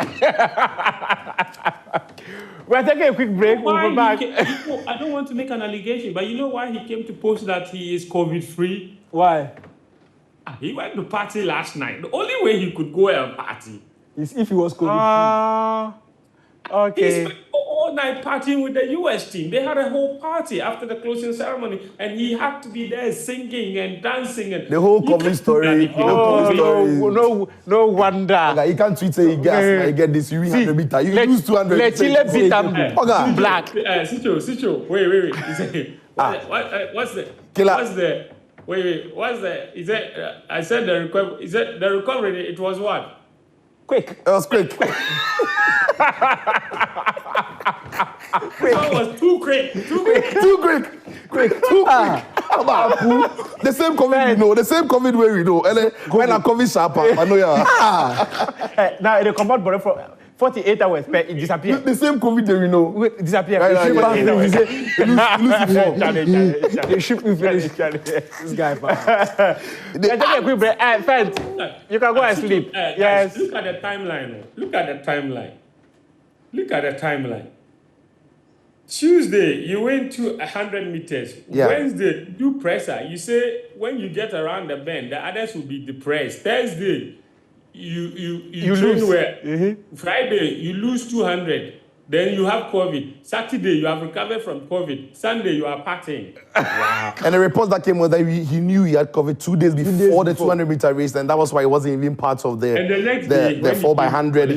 We're taking a quick break. We'll go back. I don't want to make an allegation, but you know why he came to post that he is COVID-free? Why? He went to party last night. The only way he could go and party Is if he was COVID. he Okay. spent all night partying with the US team. They had a whole party after the closing ceremony, and he had to be there singing and dancing. And The whole you COVID can't story. do that if you Oh, don't no wonder. Okay, you can't tweet say you get this, you win 100 meter, you lose 200. Let Chile beat them Okay. black. Sicho, wait. He said, what's the... Killer. What's the... Wait, what's the... He said, I said the recovery... He said the recovery, it was what? Quick. It was quick. It was too quick. Too quick. The same COVID we know, the same COVID way we know. And then when I COVID sharp, I know you. Now, they come out for 48 hours, but it disappeared. The same COVID that we know. It disappeared. Right, It right, disappeared. yeah. They shoot me finish. This guy, man. Let's take a quick break. Fent, you can go and sleep. Guys, Yes. look at the timeline. Look at the timeline. Tuesday, you went to 100 meters. Yeah. Wednesday, do presser. You say when you get around the bend, the others will be depressed. Thursday, you train lose. well. Friday, you lose 200. Then you have COVID. Saturday, you have recovered from COVID. Sunday, you are partying. And the reports that came was that he knew he had COVID 2 days before the 200 meter race, and that was why he wasn't even part of And the next day, the when 4x100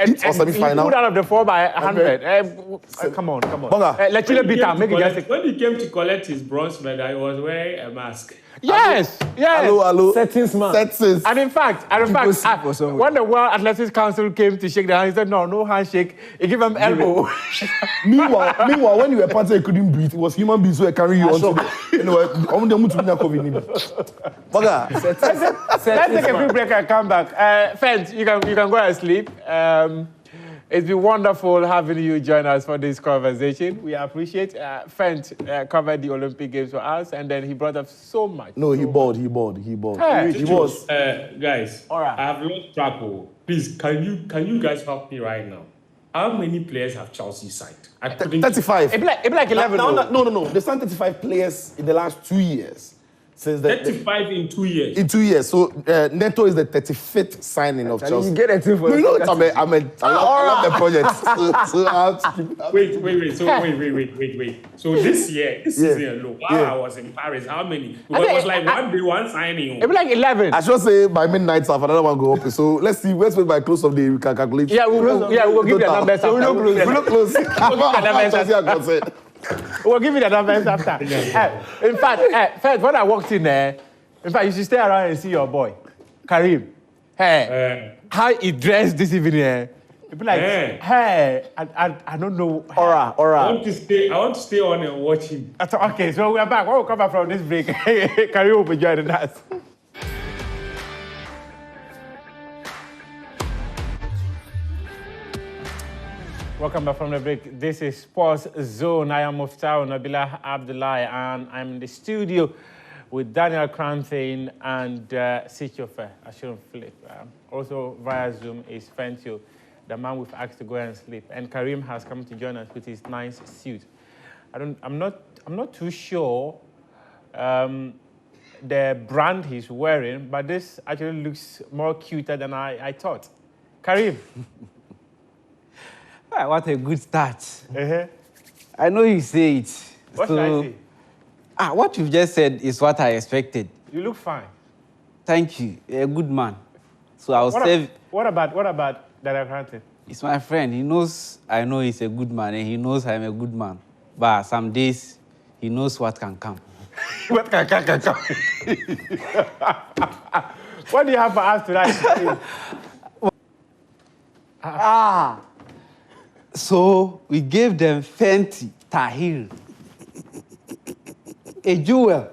heat or semi-final. He pulled out of the 4x100. Come on. Bonga. Let Chile beat them. Make it just. When he came to collect his bronze medal, he was wearing a mask. Yes. Hello. Settings, man. Settings. And in fact, sleep or something. when the World Athletics Council came to shake the hand, he said, no handshake. He gave him elbow. Meanwhile, when you were partying, you couldn't breathe. It was human beings who were carrying you onto the... Anyway, I'm the one to COVID. Bonga. Let's take a quick break and come back. Fent, you can go and sleep. It's been wonderful having you join us for this conversation. We appreciate Fent covered the Olympic Games for us, and then he brought up so much. No, he bought. Hey. He was. Guys, All right. I have lost track. Please, can you guys help me right now? How many players have Chelsea signed? I couldn't. 35. It'd be like 11. No. They signed 35 players in the last 2 years. since the 35 in 2 years. in 2 years. So Neto is the 35th signing of Chelsea. You get a team for No, you know what? I love the project. So I have to keep Wait. So wait. So this season alone, while I was in Paris, how many? Because it was like one day, one signing. It'll be like 11. I should say by midnight, half another one go up. So let's see. Let's wait by close of the day. We can calculate. Yeah, we'll give you the numbers after. We look close. We'll give you the numbers after. In fact, first, when I walked in there, in fact, you should stay around and see your boy, Karim. Hey, how he dressed this evening. You'd be like, hey, I don't know. Aura. I want to stay on and watch him. Okay, so we are back. When we come back from this break, Karim will be joining us. Welcome back from the break. This is Sports Zone. I am Muftau Nabila Abdullahi, and I'm in the studio with Daniel Cranthane and Sichofe Ashurun Philip. Also via Zoom is Fentio, the man we've asked to go and sleep. And Karim has come to join us with his nice suit. I'm not too sure the brand he's wearing, but this actually looks more cuter than I thought. Karim. What a good start. I know you say it. What should I say? What you've just said is what I expected. You look fine. Thank you. You're a good man. So I'll save. What about Daniel Cranthane? He's my friend. He knows I know he's a good man, and he knows I'm a good man. But some days, he knows what can come. What can come? What do you have for us tonight? So we gave them Fenty Tahir, a jewel,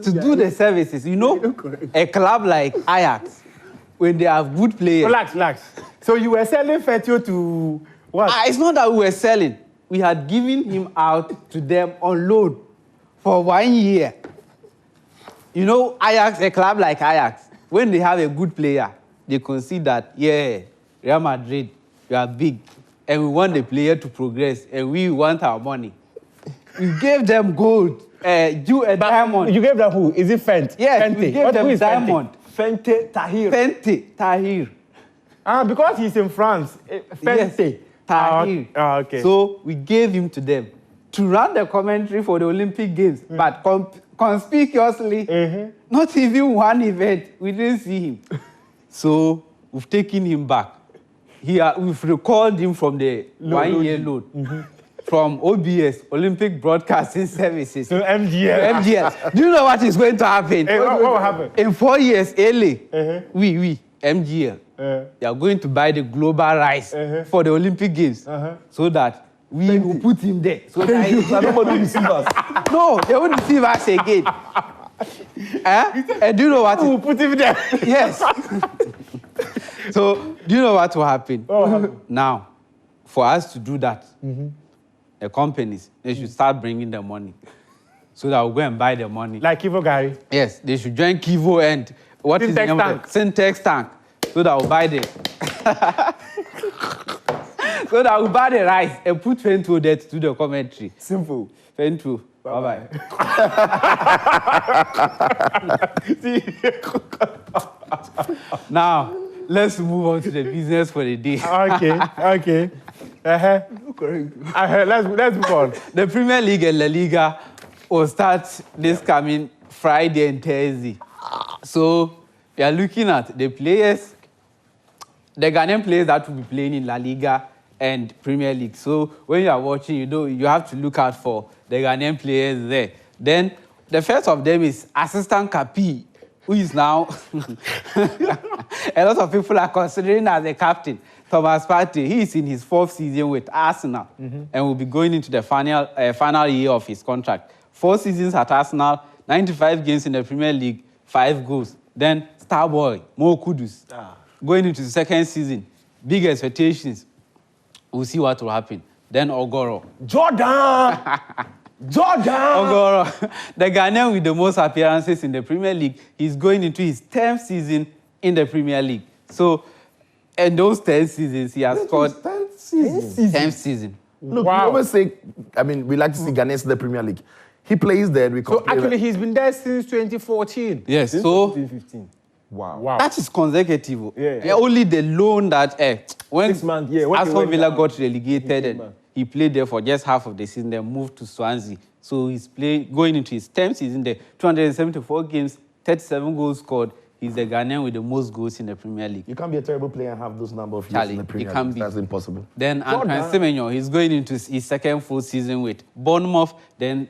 to do the services. You know, a club like Ajax, when they have good players. Relax. So you were selling Fetio to what? It's not that we were selling. We had given him out to them on loan for 1 year. You know, Ajax, a club like Ajax, when they have a good player, they consider that, Real Madrid, you are big. And we want the player to progress, and we want our money. We gave them gold, diamond. You gave them who? Is it Fent? Yes, Fente. we gave them diamond. Fente Tahir. Fente Tahir. Because he's in France. Fente. Yes, Tahir. Okay. So we gave him to them to run the commentary for the Olympic Games, but conspicuously, not even one event, we didn't see him. So we've taken him back. We've recalled him from the 1 year loan from OBS, Olympic Broadcasting Services. So MGL. Do you know what is going to happen? What will happen? In 4 years, we, MGL, they are going to buy the global rights for the Olympic Games so that we will put him there. So that nobody will deceive us. No, they won't deceive us again. And do you know what? We will put him there. Yes. So, do you know what will happen? Now, for us to do that, the companies, they should start bringing the money so that we'll go and buy the money. Like Kivo Gary? Yes, they should join Kivo and what is the name of it? Syntex Tank. So that we'll buy the... so that we'll buy the rice and put Fento there to do the commentary. Simple. Fento. Bye-bye. Now, let's move on to the business for the day. Okay. Let's move on. The Premier League and La Liga will start this coming Friday and Thursday. So, we are looking at the players, the Ghanaian players that will be playing in La Liga and Premier League. So, when you are watching, you have to look out for the Ghanaian players there. Then, the first of them is Assistant Kapi, who is now a lot of people are considering as a captain. Thomas Partey, he is in his 4th season with Arsenal and will be going into the final year of his contract. 4 seasons at Arsenal, 95 games in the Premier League, 5 goals. Then Starboy, Mo Kudus, going into the 2nd season, big expectations. We'll see what will happen. Then Ogoro. Jordan! Ogoro, the Ghanaian with the most appearances in the Premier League, he's going into his 10th season in the Premier League. So, in those 10 seasons, he has scored 10th season. Look, we always say, we like to see Ghanaians in the Premier League. He plays there. We So actually, he's been there since 2014. Yes, Since so 2015. wow. that is consecutive. Yeah. Only the loan that when 6 months, yeah, when they Aston went Villa down, got relegated came and back. he played there for just half of the season, then moved to Swansea. So he's going into his 10th season there, 274 games, 37 goals scored. He's the Ghanaian with the most goals in the Premier League. You can't be a terrible player and have those number of years Charlie, in the Premier it can League. be. That's impossible. Then Antoine Semenyo, he's going into his second full season with Bournemouth. Then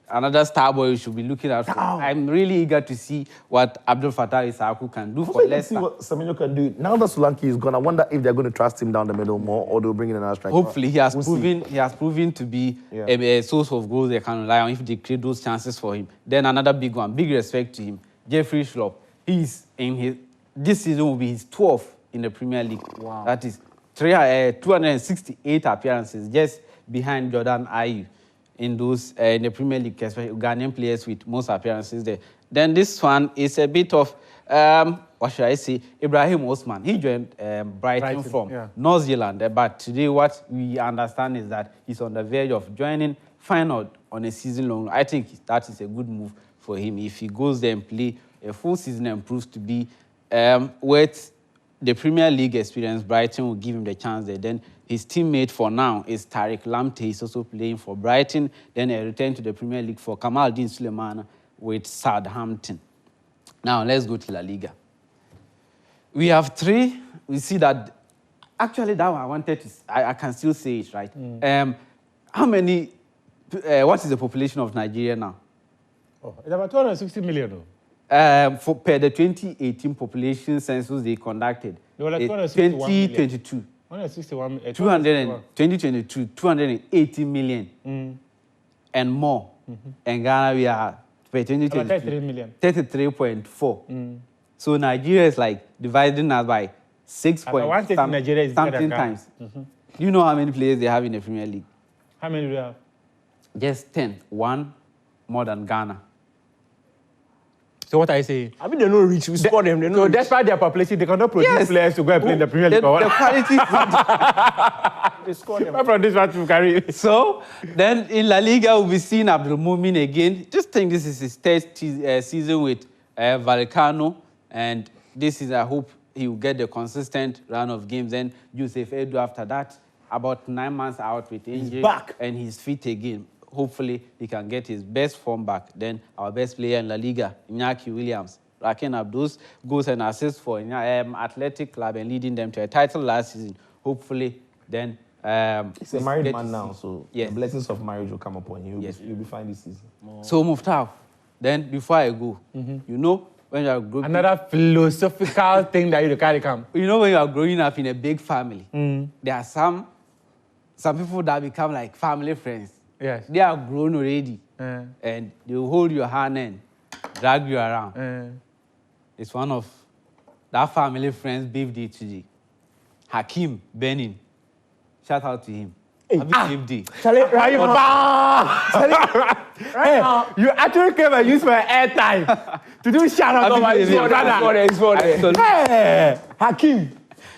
another star boy you should be looking at. I'm really eager to see what Abdul Fattah Issahaku can do for Let's Leicester. see what Semenyo can do. Now that Solanke is gone, I wonder if they're going to trust him down the middle more or they'll bring in another striker. Hopefully, he has We'll proven to be Yeah. a source of goals they can rely on if they create those chances for him. Then another big one, big respect to him, Jeffrey Schlupp. This season will be his 12th in the Premier League. Wow. That is 268 appearances, just behind Jordan Ayew in the Premier League, especially Ghanaian players with most appearances there. Then this one is a bit of what should I say? Ibrahim Osman. He joined Brighton from North Zealand, but today what we understand is that he's on the verge of joining Feyenoord on a season long. I think that is a good move for him if he goes there and play a full season and proves to be with the Premier League experience. Brighton will give him the chance there. Then his teammate for now is Tariq Lamptey. He's also playing for Brighton. Then a return to the Premier League for Kamaldeen Suleiman with Southampton. Now, let's go to La Liga. We have 3. We see that, actually, that one I wanted to, I can still say it, right? How many, what is the population of Nigeria now? Oh, it's about 260 million. Though. Per the 2018 population census they conducted, They were like 261 2022, 280 million and more. And Ghana, we are per 2022, 33 million. 33.4. So Nigeria is like dividing us by 6 point one thing in Nigeria is something times. Do you know how many players they have in the Premier League? How many do you have? Just 10. 1 more than Ghana. So what are you saying? I mean, they don't reach. We score them. They So don't reach. despite their population, they cannot produce players to go and play in the Premier League. The quality is not. They score them. Apart from this one to carry. So then in La Liga, we'll be seeing Abdul Mumin again. Just think this is his 3rd season with Vallecano. And this is, I hope he will get the consistent run of games. Then Joseph Edu after that, about 9 months out with injury. He's back. And he's fit again. Hopefully, he can get his best form back. Then our best player in La Liga, Iñaki Williams, racking up those goals and assists for Athletic Club and leading them to a title last season. Hopefully, then... He's a married man now, so yes. the blessings of marriage will come upon you. You'll be fine this season. So, Muftau, then before I go, you know, when you are growing Another philosophical thing that you carry come. You know, when you are growing up in a big family, there are some people that become like family friends. Yes. They are grown already, and they will hold your hand and drag you around. It's one of that family friend's birthday today. Hakim Benin. Shout out to him. Happy birthday. Are you you actually came and used my airtime to do shout out on my brother. Hey,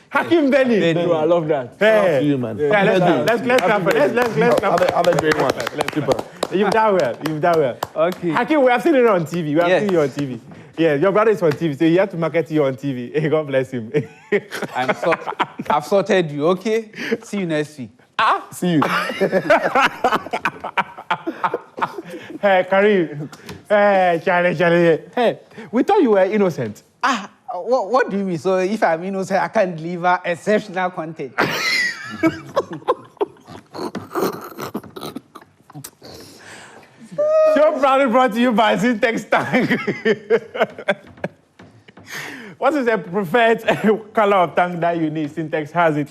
Hakim Benny. I love that. Hey, you, man. Yeah, let's clap for let's clap. Have a great one. Super. You've done well. Okay. Hakim, we have seen it on TV. We have seen you on TV. Yeah, your brother is on TV, so you have to market you on TV. Hey, God bless him. I've sorted you, okay? See you next week. See you. Hey, Karim. Hey, Charlie. Hey, we thought you were innocent. What do you mean? So if I'm innocent, I can't deliver exceptional content. Show proudly brought to you by Syntax Tank. What is the preferred color of tank that you need? Syntax has it.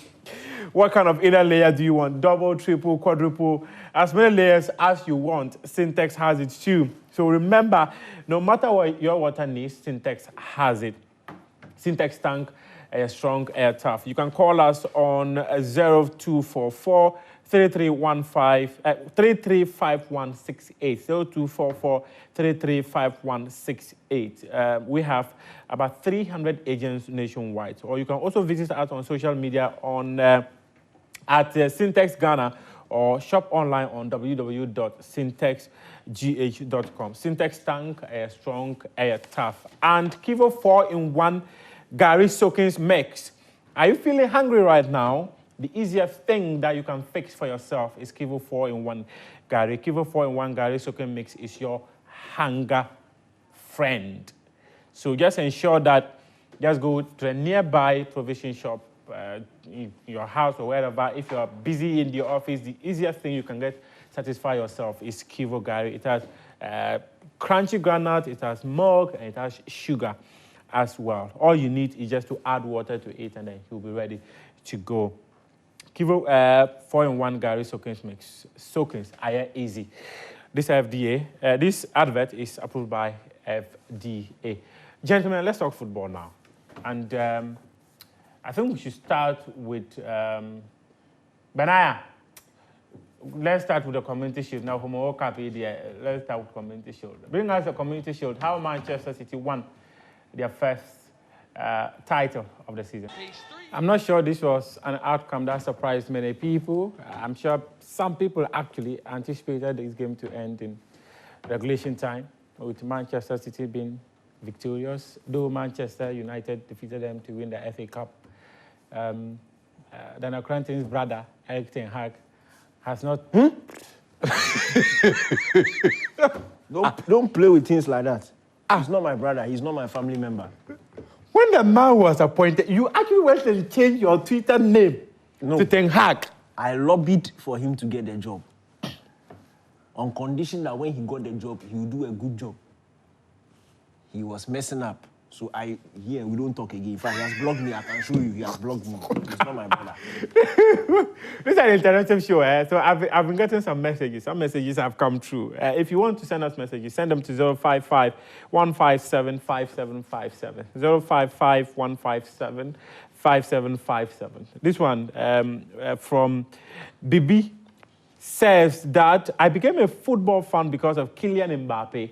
What kind of inner layer do you want? Double, triple, quadruple, as many layers as you want. Syntax has it too. So remember, no matter what your water needs, Syntax has it. Syntax Tank, strong, air tough. You can call us on 0244 335168. 0244 335168. We have about 300 agents nationwide. Or you can also visit us on social media on at Syntax Ghana or shop online on www.syntexgh.com. Syntex tank, air strong, air tough. And Kivo 4-in-1 Gary Soakings mix. Are you feeling hungry right now? The easiest thing that you can fix for yourself is Kivo 4-in-1 Gary. Kivo 4-in-1 Gary Soaking mix is your hunger friend. So just ensure that just go to a nearby provision shop in your house or wherever. If you're busy in the office, the easiest thing you can get satisfy yourself is Kivo Gary. It has crunchy granite, it has milk, and it has sugar as well. All you need is just to add water to it, and then you'll be ready to go. Kivo 4-in-1 Gary Soakings mix. Soakings are easy. This FDA, this advert is approved by FDA. Gentlemen, let's talk football now. And I think we should start with Benaya. Let's start with the Community Shield. Now, from World Cup, let's start with Community Shield. Bring us the Community Shield. How Manchester City won their first title of the season. I'm not sure this was an outcome that surprised many people. I'm sure some people actually anticipated this game to end in regulation time, with Manchester City being victorious, though Manchester United defeated them to win the FA Cup. Daniel Cranton's brother, Eric Ten Hag, has not... Don't play with things like that. He's not my brother. He's not my family member. When the man was appointed, you actually went and changed your Twitter name to Ten Hag. I lobbied for him to get the job. On condition that when he got the job, he would do a good job. He was messing up. So we don't talk again. In fact, he has blocked me. I can show you. He has blocked me. He's not my brother. This is an interactive show, so I've been getting some messages. Some messages have come through. If you want to send us messages, send them to 055-157-5757. 055-157-5757. This one from Bibi says that I became a football fan because of Kylian Mbappe,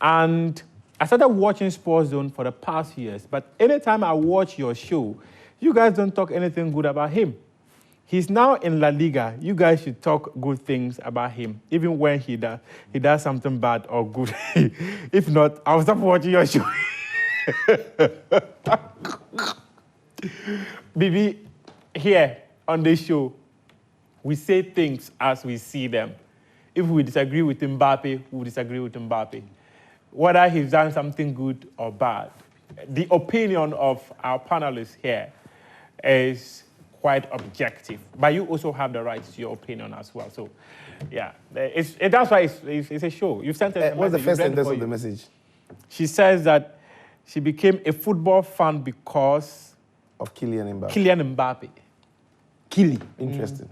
and I started watching Sports Zone for the past years, but anytime I watch your show, you guys don't talk anything good about him. He's now in La Liga. You guys should talk good things about him, even when he does something bad or good. If not, I'll stop watching your show. Bibi, here on this show, we say things as we see them. If we disagree with Mbappe, we disagree with Mbappe. Whether he's done something good or bad. The opinion of our panelists here is quite objective, but you also have the right to your opinion as well. So, yeah, that's why it's a show. You've sent us a what's the message. first sentence of the message? She says that she became a football fan because of Kylian Mbappe. Kylian Mbappe. Killy. Interesting.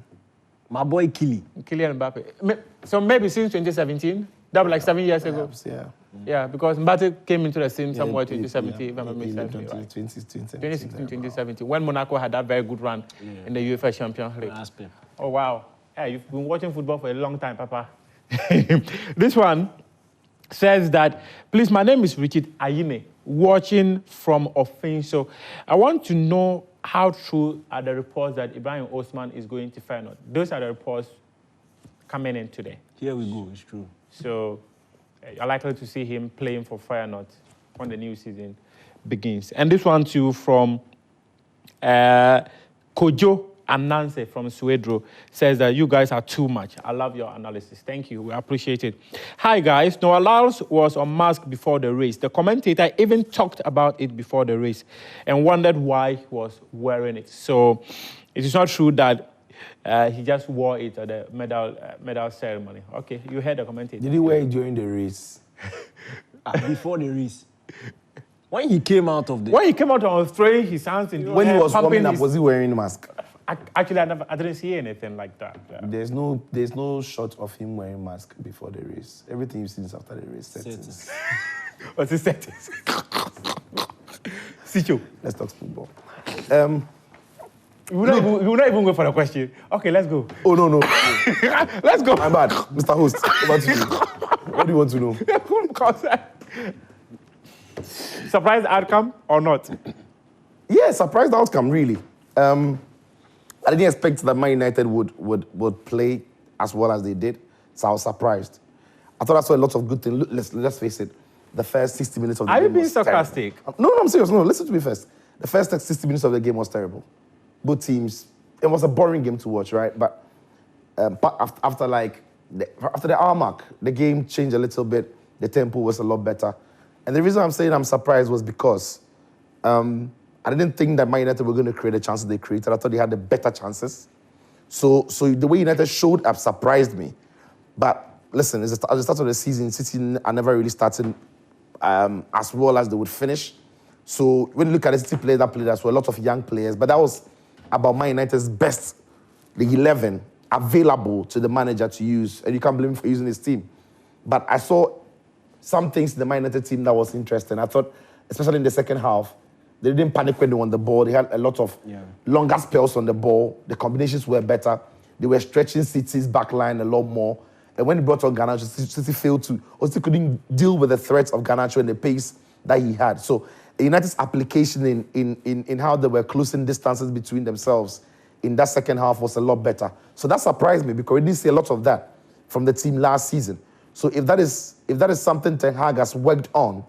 My boy Killy. Kylian Mbappe. So maybe since 2017, that was like 7 years ago. Perhaps, yeah. Yeah, because Mbappe came into the scene somewhere 2017, if I'm not mistaken. 2016, 2017, when Monaco had that very good run in the UEFA Champions League. Oh, wow. Yeah, you've been watching football for a long time, Papa. This one says that, please, my name is Richard Ayine, watching from Offenso. I want to know how true are the reports that Ibrahim Osman is going to Feyenoord. Those are the reports coming in today. Here we go, it's true. So you're likely to see him playing for Feyenoord when the new season begins. And this one too from Kojo Ananse from Suedro says that you guys are too much. I love your analysis. Thank you. We appreciate it. Hi, guys. Noah Lyles was unmasked before the race. The commentator even talked about it before the race and wondered why he was wearing it. So it is not true that he just wore it at the medal ceremony. Okay, you heard the commentator. Did he wear it during the race? Before the race. When he came out of the... When he came out, I was throwing his hands in the When air, he was warming up, his... was he wearing a mask? Actually, I didn't see anything like that. Yeah. There's no shot of him wearing mask before the race. Everything you see is after the race. Settings. What's his settings? Sicho. Let's talk football. You will not even go for the question. Okay, let's go. Oh, no. Let's go. My bad. Mr. Host, over to you. What do you want to know? Surprise outcome or not? Yeah, surprised outcome, really. I didn't expect that Man United would play as well as they did. So I was surprised. I thought I saw a lot of good things. Let's face it. The first 60 minutes of the game Are you being was terrible. sarcastic? No, I'm serious. No, listen to me first. The first 60 minutes of the game was terrible. Both teams, it was a boring game to watch, right? But after the hour mark, the game changed a little bit. The tempo was a lot better. And the reason I'm saying I'm surprised was because I didn't think that Man United were going to create the chances they created. I thought they had the better chances. So the way United showed up surprised me. But listen, at the start of the season, City are never really starting as well as they would finish. So when you look at the City players that played as well, a lot of young players, but that was about Man United's best, the 11 available to the manager to use, and you can't blame him for using his team. But I saw some things in the Man United team that was interesting. I thought, especially in the second half, they didn't panic when they won the ball. They had a lot of longer spells on the ball. The combinations were better. They were stretching City's back line a lot more. And when he brought on Garnacho, City failed to, or City couldn't deal with the threats of Garnacho and the pace that he had. So United's application in how they were closing distances between themselves in that second half was a lot better. So that surprised me because we didn't see a lot of that from the team last season. So if that is something Ten Hag has worked on,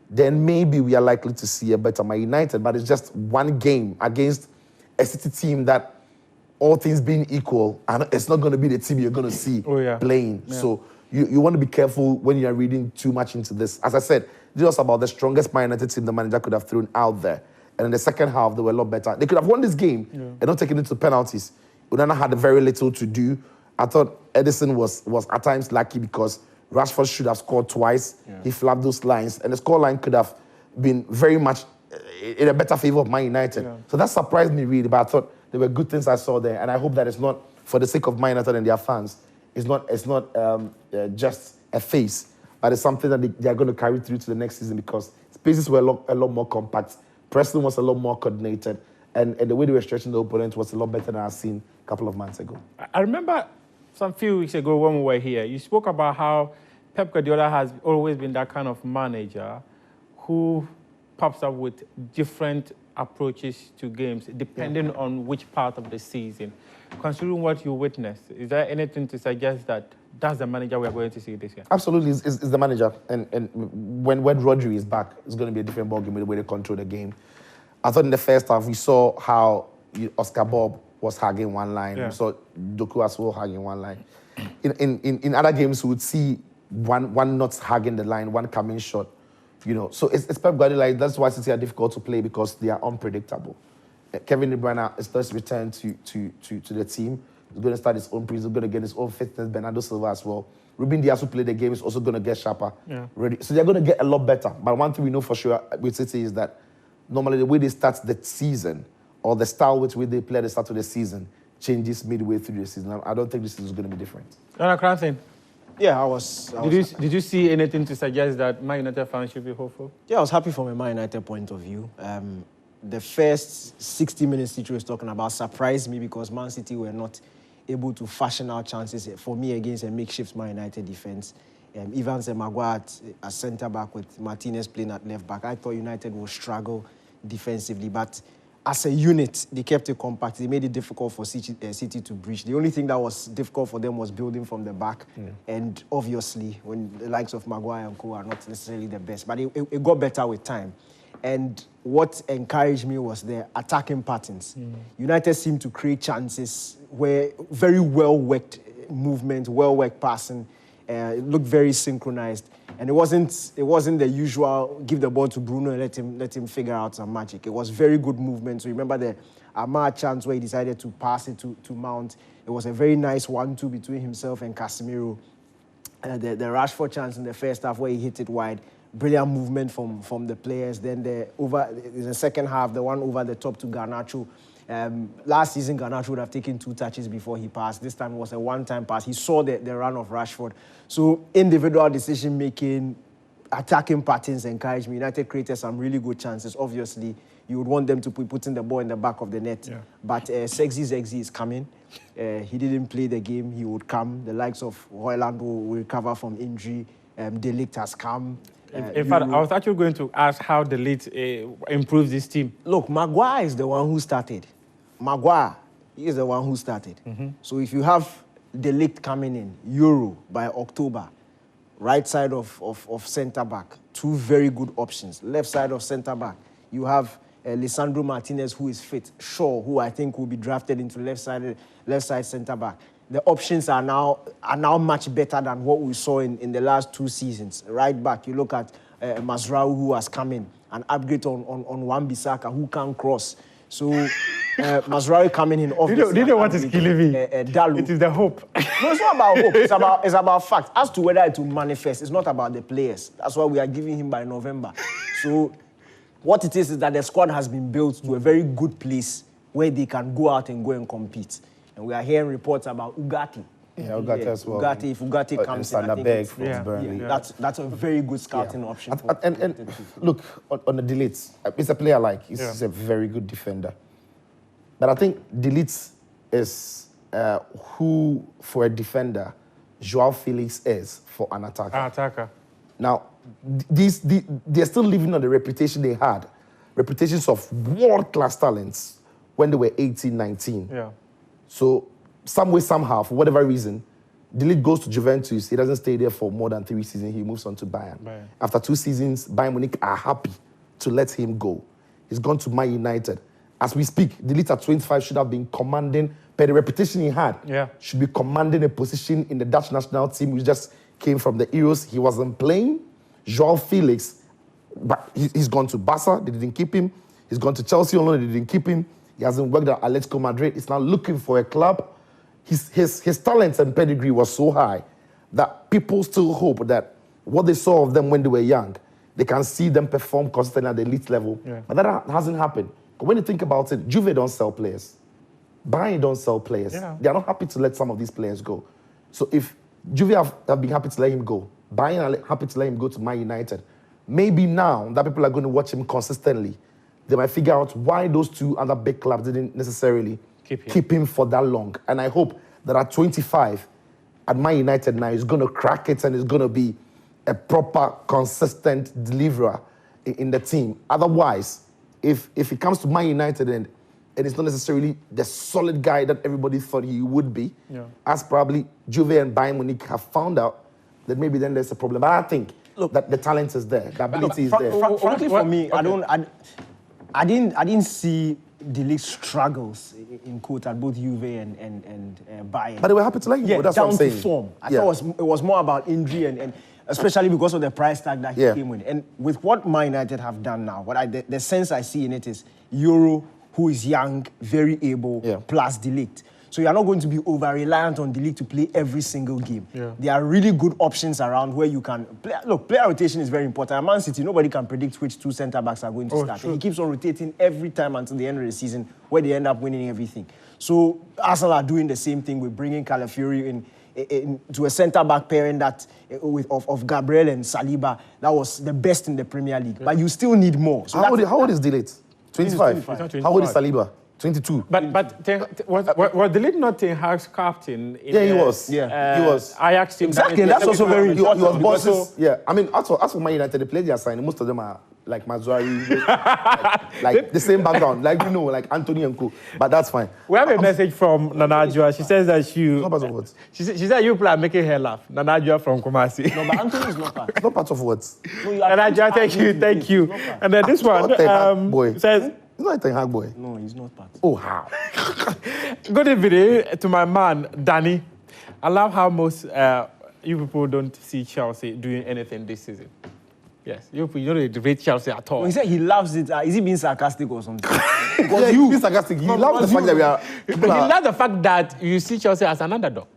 then maybe we are likely to see a better Man United. But it's just one game against a City team that, all things being equal, and it's not going to be the team you're going to see playing. Yeah. So you want to be careful when you're reading too much into this. As I said, this was about the strongest Man United team the manager could have thrown out there. And in the second half, they were a lot better. They could have won this game and not taken it to penalties. Onana had very little to do. I thought Edison was at times lucky because Rashford should have scored twice. Yeah. He flapped those lines. And the scoreline could have been very much in a better favor of Man United. Yeah. So that surprised me really, but I thought there were good things I saw there. And I hope that it's not, for the sake of Man United and their fans, it's not just a phase, but it's something that they are going to carry through to the next season because spaces were a lot more compact. Preston was a lot more coordinated. And the way they were stretching the opponent was a lot better than I've seen a couple of months ago. I remember some few weeks ago when we were here, you spoke about how Pep Guardiola has always been that kind of manager who pops up with different approaches to games depending on which part of the season. Considering what you witnessed, is there anything to suggest that that's the manager we are going to see this year? Absolutely, it's the manager. And when Rodri is back, it's going to be a different ballgame with the way they control the game. I thought in the first half, we saw how Oscar Bob was hugging one line. Yeah. We saw Doku as well hugging one line. In other games, we would see one not hugging the line, one coming short. So it's Pep Guardiola. That's why City are difficult to play because they are unpredictable. Kevin De Bruyne is first returned to the team. He's going to start his own pace. He's going to get his own fitness. Bernardo Silva as well. Ruben Dias, who played the game, is also going to get sharper. Yeah. Ready. So they're going to get a lot better. But one thing we know for sure with City is that normally the way they start the season or the style which way they play at the start of the season changes midway through the season. I don't think this is going to be different. Cranston. Yeah, I was. Did you see anything to suggest that Man United fans should be hopeful? Yeah, I was happy from a Man United point of view. The first 60 minutes City was talking about surprised me because Man City were not able to fashion out chances for me against a makeshift Man United defense. Evans and Maguire at centre-back with Martinez playing at left-back. I thought United would struggle defensively, but as a unit, they kept it compact. They made it difficult for City to breach. The only thing that was difficult for them was building from the back. And obviously, when the likes of Maguire and co are not necessarily the best, but it got better with time. And what encouraged me was their attacking patterns. United seemed to create chances where very well-worked movement, well-worked passing. It looked very synchronized. And it wasn't the usual give the ball to Bruno and let him figure out some magic. It was very good movement. So remember the Amar chance where he decided to pass it to Mount. It was a very nice 1-2 between himself and Casemiro. The Rashford chance in the first half where he hit it wide. Brilliant movement from the players. Then in the second half, the one over the top to Garnacho. Last season, Garnacho would have taken 2 touches before he passed. This time it was a one-time pass. He saw the run of Rashford. So individual decision-making, attacking patterns encouraged me. United created some really good chances. Obviously, you would want them to be putting the ball in the back of the net. Yeah. But Sexy is coming. He didn't play the game. He would come. The likes of Højlund will recover from injury. De Ligt has come. In fact, I was actually going to ask how De Ligt improves this team. Look, Maguire is the one who started. Maguire is the one who started. So if you have De Ligt coming in, Euro by October, right side of centre-back, 2 very good options. Left side of centre-back, you have Lisandro Martinez, who is fit. Shaw, who I think will be drafted into left side centre-back. The options are now much better than what we saw in the last 2 seasons. Right back, you look at Mazraoui, who has come in, an upgrade on Wan-Bissaka, who can cross. So Mazraoui coming in. Do you know what is killing me? Dalu. It is the hope. No, it's not about hope. It's about fact. As to whether it will manifest, it's not about the players. That's why we are giving him by November. So what it is that the squad has been built to a very good place where they can go out and go and compete. And we are hearing reports about Ugarte. Yeah, Ugarte as well. If Ugarte comes in, I think from Burnley. that's a very good scouting option. And look, on the De Ligt, it's a player like, he's a very good defender. But I think De Ligt is who, for a defender, Joao Felix is for an attacker. Now, they're still living on the reputation they had, reputations of world-class talents when they were 18, 19. Yeah. So, some way, somehow, for whatever reason, De Ligt goes to Juventus. He doesn't stay there for more than 3 seasons. He moves on to Bayern. After 2 seasons, Bayern Munich are happy to let him go. He's gone to Man United. As we speak, De Ligt at 25 should have been commanding, but the reputation he had should be commanding a position in the Dutch national team, which just came from the Euros. He wasn't playing. Joao Felix, but he's gone to Barca. They didn't keep him. He's gone to Chelsea. They didn't keep him. He hasn't worked at Atletico Madrid. He's now looking for a club. His talents and pedigree was so high that people still hope that what they saw of them when they were young, they can see them perform consistently at the elite level. But that hasn't happened. But when you think about it, Juve don't sell players. Bayern don't sell players. They are not happy to let some of these players go. So if Juve have been happy to let him go, Bayern are happy to let him go to Man United, maybe now that people are going to watch him consistently, they might figure out why those 2 other big clubs didn't necessarily keep him for that long. And I hope that at 25, at Man United now, he's going to crack it and he's going to be a proper, consistent deliverer in the team. Otherwise, if he comes to Man United and it's not necessarily the solid guy that everybody thought he would be, as probably Juve and Bayern Munich have found out, that maybe then there's a problem. But I think that the talent is there, the ability is there. Frankly, for me, I didn't see De Ligt struggles in quote at both Juve and Bayern. But they were happy to let him go. That's down what I'm saying. To form. I thought it was more about injury and especially because of the price tag that he came with. And with what Man United have done now, the sense I see in it is Euro, who is young, very able, plus De Ligt. So you are not going to be over-reliant on De Ligt to play every single game. There are really good options around where you can play. Look, player rotation is very important. At Man City, nobody can predict which 2 centre-backs are going to start. And he keeps on rotating every time until the end of the season, where they end up winning everything. So Arsenal are doing the same thing with bringing Calafiori in to a centre-back pairing that of Gabriel and Saliba. That was the best in the Premier League. But you still need more. So how old is De Ligt? 25. How old is Saliba? 22. But was De Ligt not Ten Hag's captain? He was. He was. Ajax team. Exactly, that's also very important. He was bosses. I mean, as for Man United, the players they are signing, most of them are like Mazraoui, like the same background, like like Anthony and Co. But that's fine. We have a message from Nanajua. She says that she said you people are making her laugh. Nanajua from Kumasi. No, but Anthony is not part. It's not part of what? No, Nanajua, thank you. And then this one says. He's not a Ten Hag boy. No, he's not part. Oh, how? Good evening to my man, Danny. I love how most you people don't see Chelsea doing anything this season. Yes, you don't rate Chelsea at all. He said he loves it. Is he being sarcastic or something? Because he's being sarcastic. He loves the fact that we are... He loves the fact that you see Chelsea as an underdog.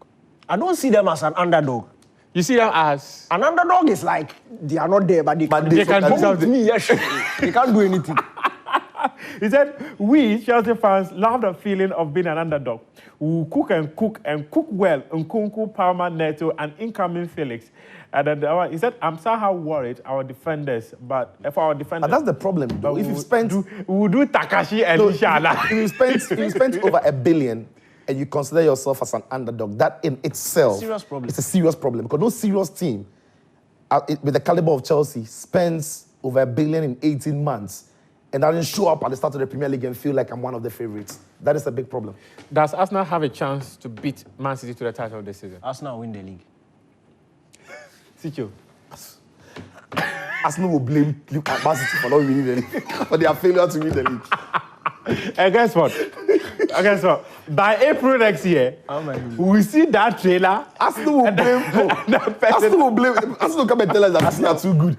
I don't see them as an underdog. You see them as... An underdog is like, they are not there, but they can do something. They can't do anything. He said, we Chelsea fans love the feeling of being an underdog. We will cook and cook well. Nkunku, Palmer, Neto, and incoming Felix. And then he said, I'm somehow worried for our defenders. And that's the problem. Though. If you spend... We will do Takashi and Inshallah. If you spend over $1 billion and you consider yourself as an underdog, that in itself it's a serious problem. Because no serious team with the caliber of Chelsea spends over $1 billion in 18 months and I didn't show up at the start of the Premier League and feel like I'm one of the favourites. That is a big problem. Does Arsenal have a chance to beat Man City to the title this season? Arsenal win the league. Sicho. Arsenal will blame Man City for not winning the league, for their failure to win the league. And guess what? By April next year, we see that trailer. Arsenal will blame. Arsenal will come and tell us that Arsenal are too good.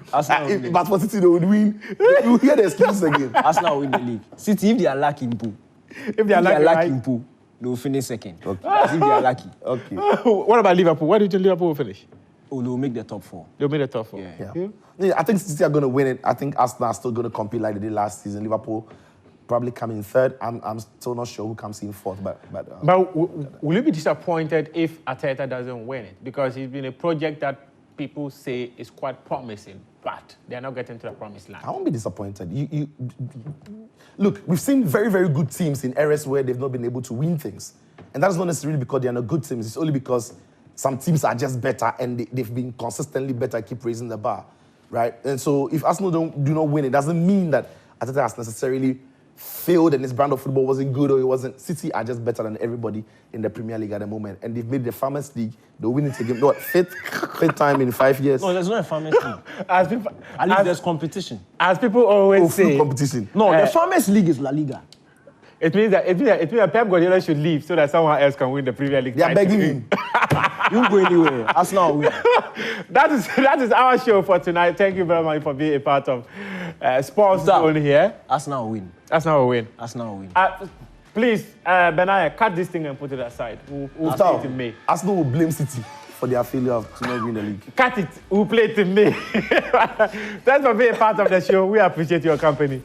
But for City, they would win. You hear the excuses again. Arsenal win the league. City, if they are lucky in pool, if they are lucky in pool, they will finish second. Okay. If they are lucky. Okay. What about Liverpool? Where do you think Liverpool will finish? Oh, they will make the top 4. They'll make the top 4. Yeah, I think City are going to win it. I think Arsenal are still going to compete like they did last season. Liverpool probably come in third. I'm still not sure who comes in fourth. But will you be disappointed if Arteta doesn't win it? Because it's been a project that people say is quite promising, but they're not getting to the promised land. I won't be disappointed. Look, we've seen very, very good teams in eras where they've not been able to win things. And that's not necessarily because they're not good teams. It's only because some teams are just better and they've been consistently better, keep raising the bar, right? And so if Arsenal do not win, it doesn't mean that Arteta has necessarily failed and his brand of football wasn't good or it wasn't. City are just better than everybody in the Premier League at the moment. And they've made the Farmers League, they'll win it again. What, fifth time in 5 years? No, there's not a Farmers League. At least there's competition. As people always say. Competition. No, the Farmers League is La Liga. It means that Pep Guardiola should leave so that someone else can win the Premier League. They are begging him. You won't go anywhere. Arsenal win. That is our show for tonight. Thank you very much for being a part of Sports Zone here. Arsenal win. Arsenal will win. Arsenal win. Please, Benaya, cut this thing and put it aside. We'll play it in May. Arsenal will blame City for their failure to not win the league. Cut it. We'll play it in May. Thanks for being a part of the show. We appreciate your company.